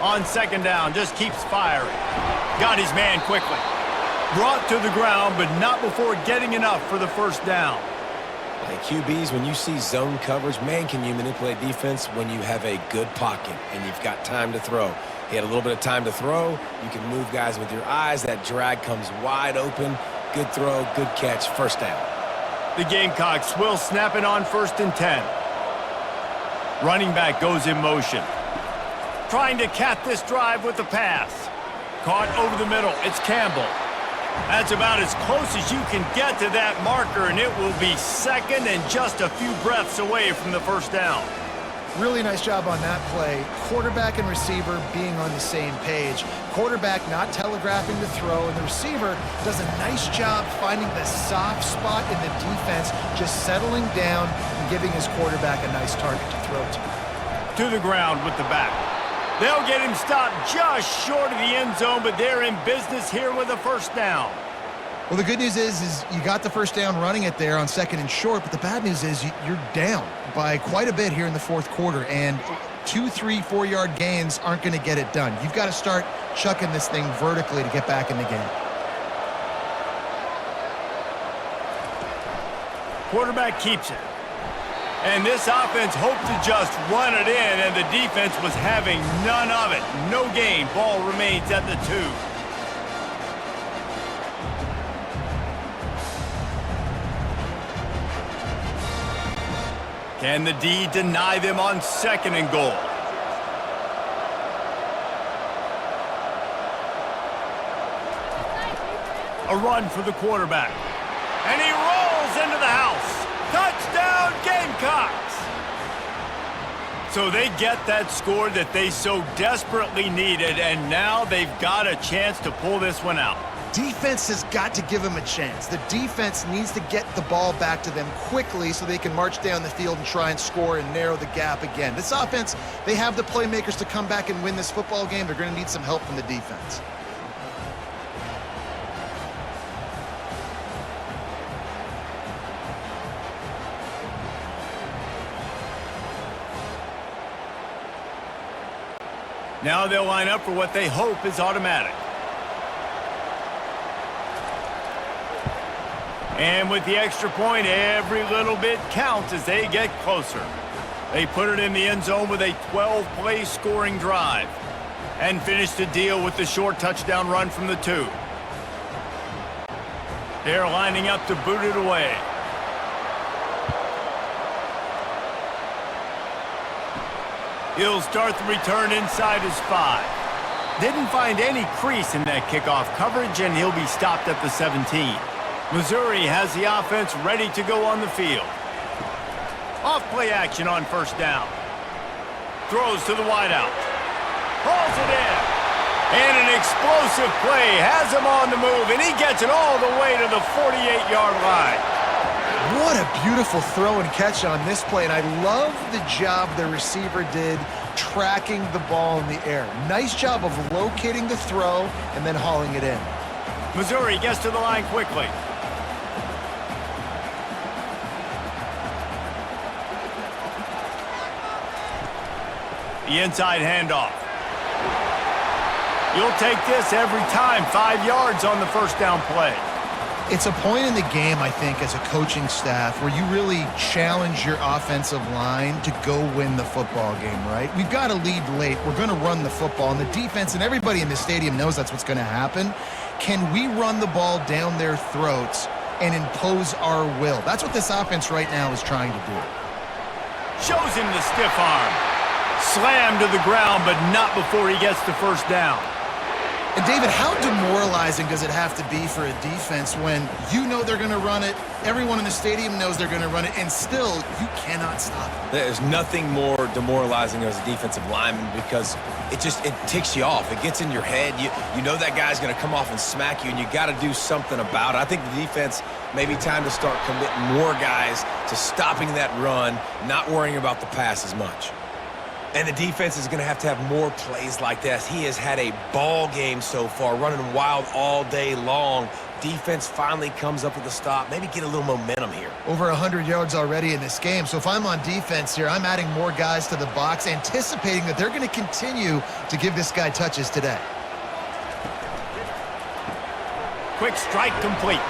On 2nd down, just keeps firing. Got his man quickly. Brought to the ground, but not before getting enough for the 1st down. Like QBs, when you see zone coverage, man, can you manipulate defense when you have a good pocket and you've got time to throw. He had a little bit of time to throw. You can move guys with your eyes. That drag comes wide open. Good throw, good catch, 1st down. The Gamecocks will snap it on 1st and 10. Running back goes in motion. Trying to cap this drive with the pass. Caught over the middle. It's Campbell. That's about as close as you can get to that marker, and it will be 2nd and just a few breaths away from the 1st down. Really nice job on that play. Quarterback and receiver being on the same page. Quarterback not telegraphing the throw, and the receiver does a nice job finding the soft spot in the defense, just settling down and giving his quarterback a nice target to throw to. To the ground with the back. They'll get him stopped just short of the end zone, but they're in business here with a first down. Well, the good news is you got the first down running it there on 2nd and short, but the bad news is you're down by quite a bit here in the 4th quarter, and 2, 3, 4-yard gains aren't going to get it done. You've got to start chucking this thing vertically to get back in the game. Quarterback keeps it. And this offense hoped to just run it in, and the defense was having none of it. No gain. Ball remains at the 2. Can the D deny them on 2nd and goal? A run for the quarterback. And he rolls into the house. Touchdown, Gamecocks! So they get that score that they so desperately needed, and now they've got a chance to pull this one out. Defense has got to give them a chance. The defense needs to get the ball back to them quickly so they can march down the field and try and score and narrow the gap again. This offense, they have the playmakers to come back and win this football game. They're going to need some help from the defense. Now they'll line up for what they hope is automatic. And with the extra point, every little bit counts as they get closer. They put it in the end zone with a 12-play scoring drive and finish the deal with the short touchdown run from the 2. They're lining up to boot it away. He'll start the return inside his 5. Didn't find any crease in that kickoff coverage, and he'll be stopped at the 17. Missouri has the offense ready to go on the field. Off-play action on first down. Throws to the wideout. Hauls it in. And an explosive play has him on the move, and he gets it all the way to the 48-yard line. What a beautiful throw and catch on this play, and I love the job the receiver did tracking the ball in the air. Nice job of locating the throw and then hauling it in. Missouri gets to the line quickly. The inside handoff. You'll take this every time. 5 yards on the first down play. It's a point in the game, I think, as a coaching staff where you really challenge your offensive line to go win the football game, right? We've got to lead late. We're going to run the football, and the defense and everybody in the stadium knows that's what's going to happen. Can we run the ball down their throats and impose our will? That's what this offense right now is trying to do. Shows him the stiff arm. Slammed to the ground, but not before he gets the first down. And David, how demoralizing does it have to be for a defense when you know they're going to run it, everyone in the stadium knows they're going to run it, and still you cannot stop it? There's nothing more demoralizing as a defensive lineman because it ticks you off. It gets in your head. You know that guy's going to come off and smack you, and you got to do something about it. I think the defense maybe time to start committing more guys to stopping that run, not worrying about the pass as much. And the defense is going to have more plays like this. He has had a ball game so far, running wild all day long. Defense finally comes up with a stop. Maybe get a little momentum here. Over 100 yards already in this game. So if I'm on defense here, I'm adding more guys to the box, anticipating that they're going to continue to give this guy touches today. Quick strike complete.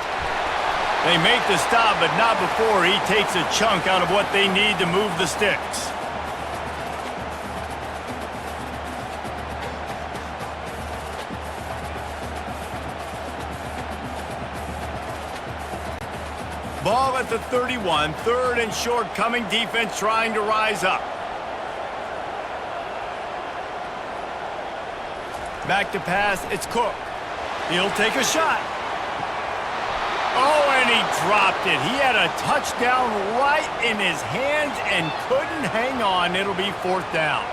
They make the stop, but not before he takes a chunk out of what they need to move the sticks. Ball at the 31, 3rd and short coming, defense trying to rise up. Back to pass, it's Cook. He'll take a shot. Oh, and dropped it. He had a touchdown right in his hands and couldn't hang on. It'll be 4th down.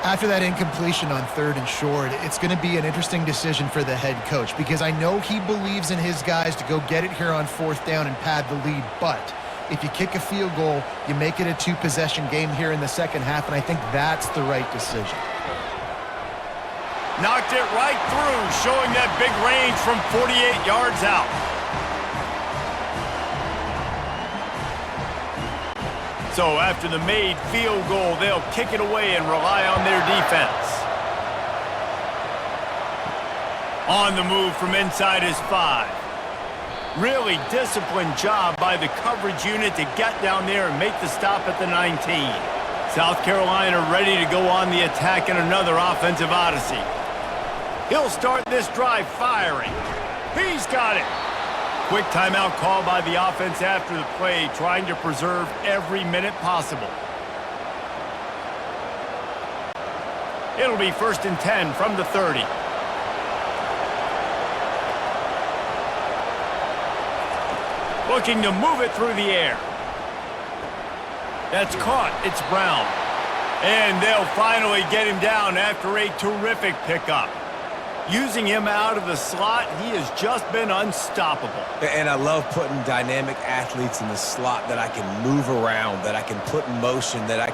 After that incompletion on 3rd and short, it's going to be an interesting decision for the head coach because I know he believes in his guys to go get it here on 4th down and pad the lead, but if you kick a field goal, you make it a 2-possession game here in the second half, and I think that's the right decision. Knocked it right through, showing that big range from 48 yards out. So after the made field goal, they'll kick it away and rely on their defense. On the move from inside his 5. Really disciplined job by the coverage unit to get down there and make the stop at the 19. South Carolina ready to go on the attack in another offensive odyssey. He'll start this drive firing. He's got it. Quick timeout call by the offense after the play, trying to preserve every minute possible. It'll be 1st and 10 from the 30. Looking to move it through the air. That's caught. It's Brown. And they'll finally get him down after a terrific pickup. Using him out of the slot, he has just been unstoppable. And I love putting dynamic athletes in the slot that I can move around, that I can put in motion, that I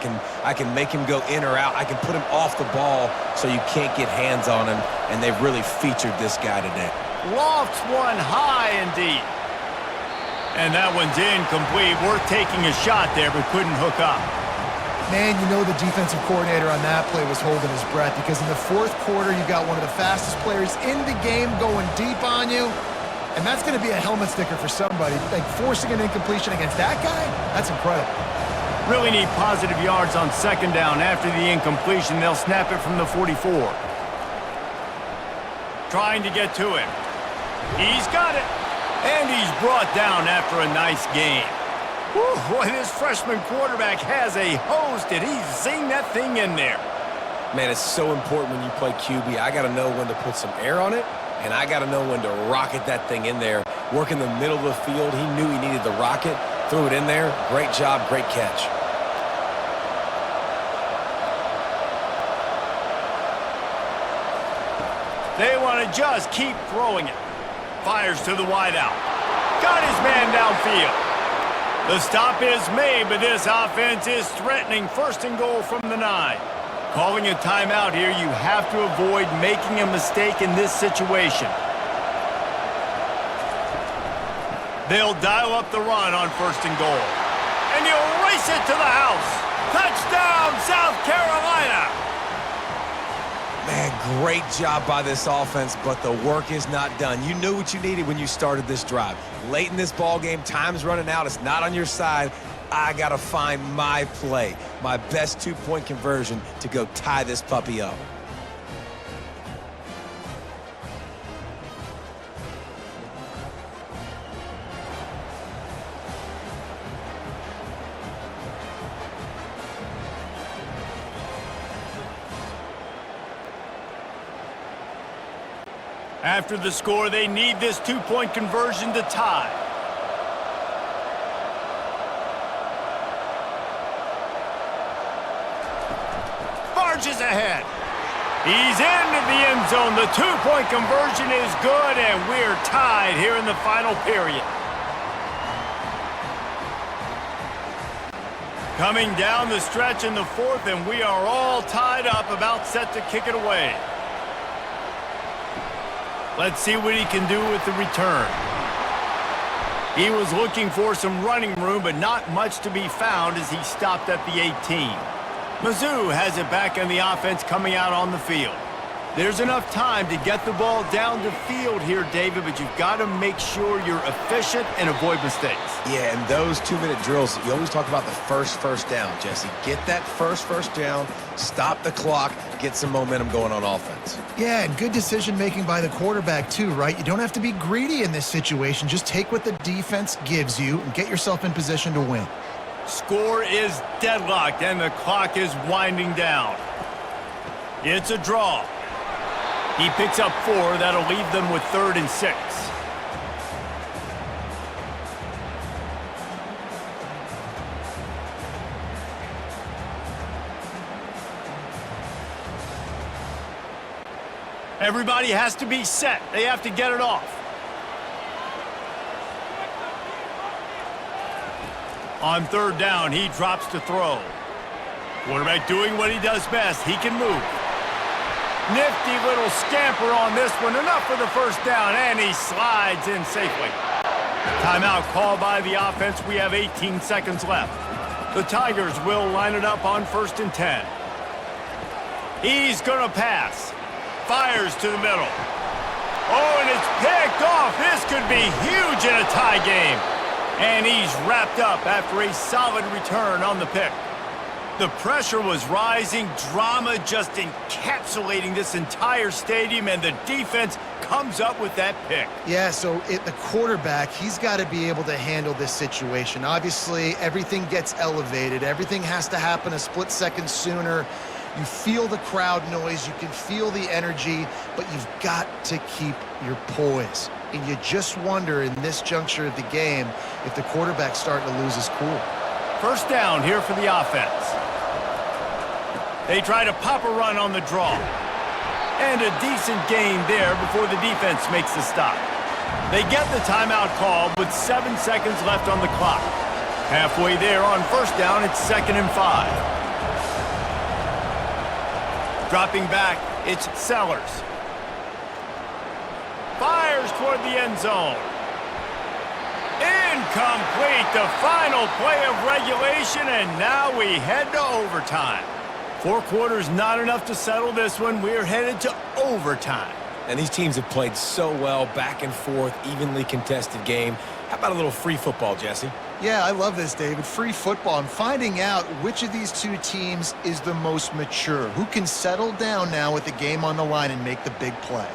can make him go in or out. I can put him off the ball so you can't get hands on him, and they've really featured this guy today. Lofts one high indeed. And that one's incomplete. Worth taking a shot there, but couldn't hook up. Man, you know the defensive coordinator on that play was holding his breath because in the 4th quarter, you got one of the fastest players in the game going deep on you, and that's going to be a helmet sticker for somebody. Like forcing an incompletion against that guy, that's incredible. Really need positive yards on 2nd down. After the incompletion, they'll snap it from the 44. Trying to get to him. He's got it. And he's brought down after a nice game. Whew, boy, this freshman quarterback has a hose. Did he zing that thing in there? Man, it's so important when you play QB. I got to know when to put some air on it, and I got to know when to rocket that thing in there. Work in the middle of the field. He knew he needed the rocket. Threw it in there. Great job, great catch. They want to just keep throwing it. Fires to the wideout. Got his man downfield. The stop is made, but this offense is threatening 1st and goal from the 9. Calling a timeout here, you have to avoid making a mistake in this situation. They'll dial up the run on 1st and goal. And he'll race it to the house. Touchdown, South Carolina! Man, great job by this offense, but the work is not done. You knew what you needed when you started this drive. Late in this ball game, time's running out. It's not on your side. I got to find my play, my best 2-point conversion to go tie this puppy up. After the score, they need this 2-point conversion to tie. Barges ahead. He's into the end zone. The 2-point conversion is good, and we're tied here in the final period. Coming down the stretch in the 4th, and we are all tied up, about set to kick it away. Let's see what he can do with the return. He was looking for some running room, but not much to be found as he stopped at the 18. Mizzou has it back on the offense coming out on the field. There's enough time to get the ball down the field here, David, but you've got to make sure you're efficient and avoid mistakes. Yeah, and those 2-minute drills, you always talk about the first down, Jesse. Get that first down, stop the clock, get some momentum going on offense. Yeah, and good decision-making by the quarterback, too, right? You don't have to be greedy in this situation. Just take what the defense gives you and get yourself in position to win. Score is deadlocked, and the clock is winding down. It's a draw. He picks up 4. That'll leave them with 3rd and 6. Everybody has to be set. They have to get it off. On third down, he drops to throw. Quarterback doing what he does best. He can move. Nifty little scamper on this one. Enough for the first down, and he slides in safely. Timeout called by the offense. We have 18 seconds left. The Tigers will line it up on 1st and 10. He's going to pass. Fires to the middle. Oh, and it's picked off. This could be huge in a tie game. And he's wrapped up after a solid return on the pick. The pressure was rising, drama just encapsulating this entire stadium, and the defense comes up with that pick. Yeah, so the quarterback, he's got to be able to handle this situation. Obviously, everything gets elevated. Everything has to happen a split second sooner. You feel the crowd noise. You can feel the energy, but you've got to keep your poise. And you just wonder in this juncture of the game if the quarterback's starting to lose his cool. First down here for the offense. They try to pop a run on the draw. And a decent gain there before the defense makes the stop. They get the timeout call with 7 seconds left on the clock. Halfway there on first down, it's 2nd and 5. Dropping back, it's Sellers. Fires toward the end zone. Incomplete, the final play of regulation, and now we head to overtime. 4 quarters not enough to settle this one. We're headed to overtime. And these teams have played so well, back and forth, evenly contested game. How about a little free football, Jesse? Yeah, I love this, David. Free football. I'm finding out which of these two teams is the most mature, who can settle down now with the game on the line and make the big play.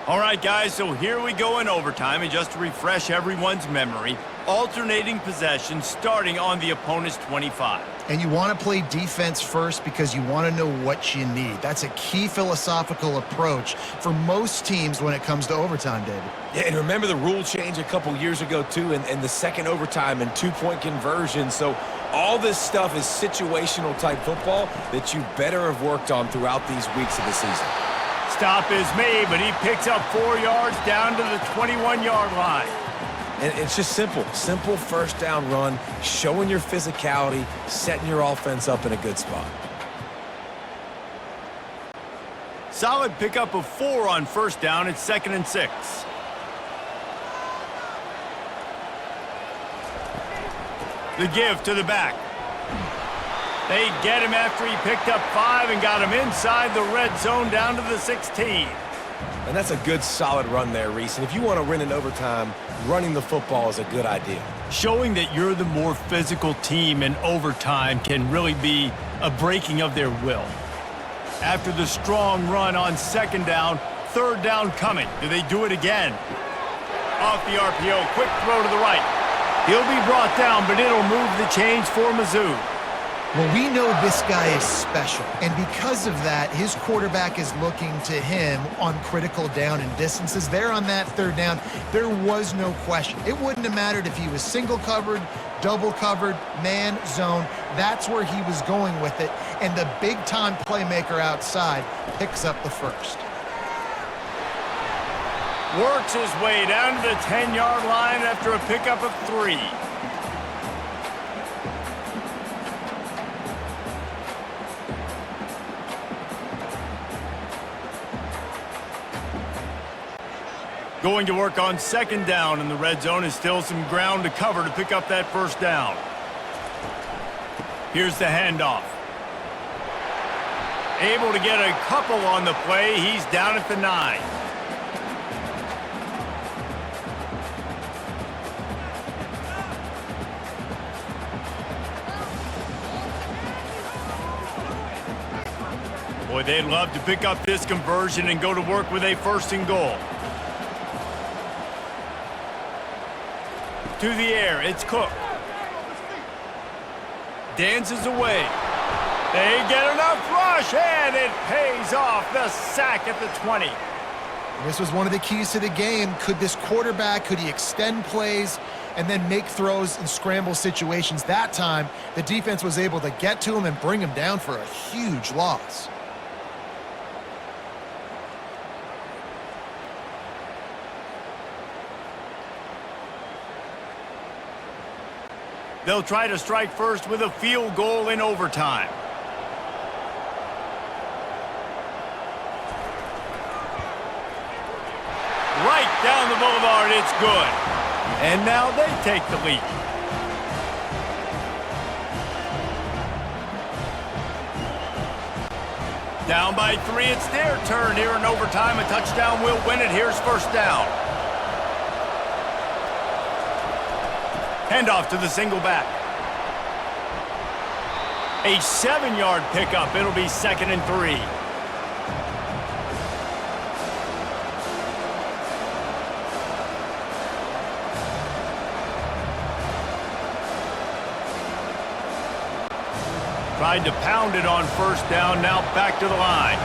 All right, guys, so here we go in overtime, and just to refresh everyone's memory, alternating possession starting on the opponent's 25. And you want to play defense first because you want to know what you need. That's a key philosophical approach for most teams when it comes to overtime, David. Yeah, and remember the rule change a couple years ago, too, and the second overtime and 2-point conversion. So all this stuff is situational type football that you better have worked on throughout these weeks of the season. Stop is made, but he picks up 4 yards down to the 21-yard line. And it's just simple first down run, showing your physicality, setting your offense up in a good spot. Solid pickup of 4 on first down. It's 2nd and 6. The give to the back. They get him after he picked up 5 and got him inside the red zone down to the 16. And that's a good, solid run there, Reese. And if you want to win in overtime, running the football is a good idea. Showing that you're the more physical team in overtime can really be a breaking of their will. After the strong run on 2nd down, 3rd down coming. Do they do it again? Off the RPO, quick throw to the right. He'll be brought down, but it'll move the chains for Mizzou. Well, we know this guy is special, and because of that, his quarterback is looking to him on critical down and distances. There on that 3rd down, there was no question. It wouldn't have mattered if he was single covered, double covered, man, zone. That's where he was going with it, and the big-time playmaker outside picks up the first. Works his way down to the 10-yard line after a pickup of 3. Going to work on 2nd down in the red zone is still some ground to cover to pick up that first down. Here's the handoff. Able to get a couple on the play. He's down at the 9. Boy, they'd love to pick up this conversion and go to work with a 1st and goal. To the air, it's Cook. Dances away. They get enough rush, and it pays off. The sack at the 20. This was one of the keys to the game. Could this quarterback, could he extend plays and then make throws in scramble situations? That time, the defense was able to get to him and bring him down for a huge loss. They'll try to strike first with a field goal in overtime. Right down the boulevard, it's good. And now they take the lead. Down by 3, it's their turn here in overtime. A touchdown will win it. Here's first down. Handoff to the single back. A 7-yard pickup. It'll be 2nd and 3. Tried to pound it on first down, now back to the line.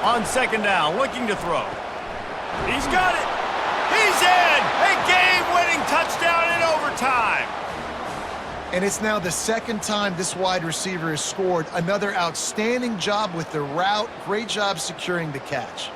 On 2nd down, looking to throw. He's got it. He's in! A game-winning touchdown in overtime. And it's now the 2nd time this wide receiver has scored. Another outstanding job with the route. Great job securing the catch.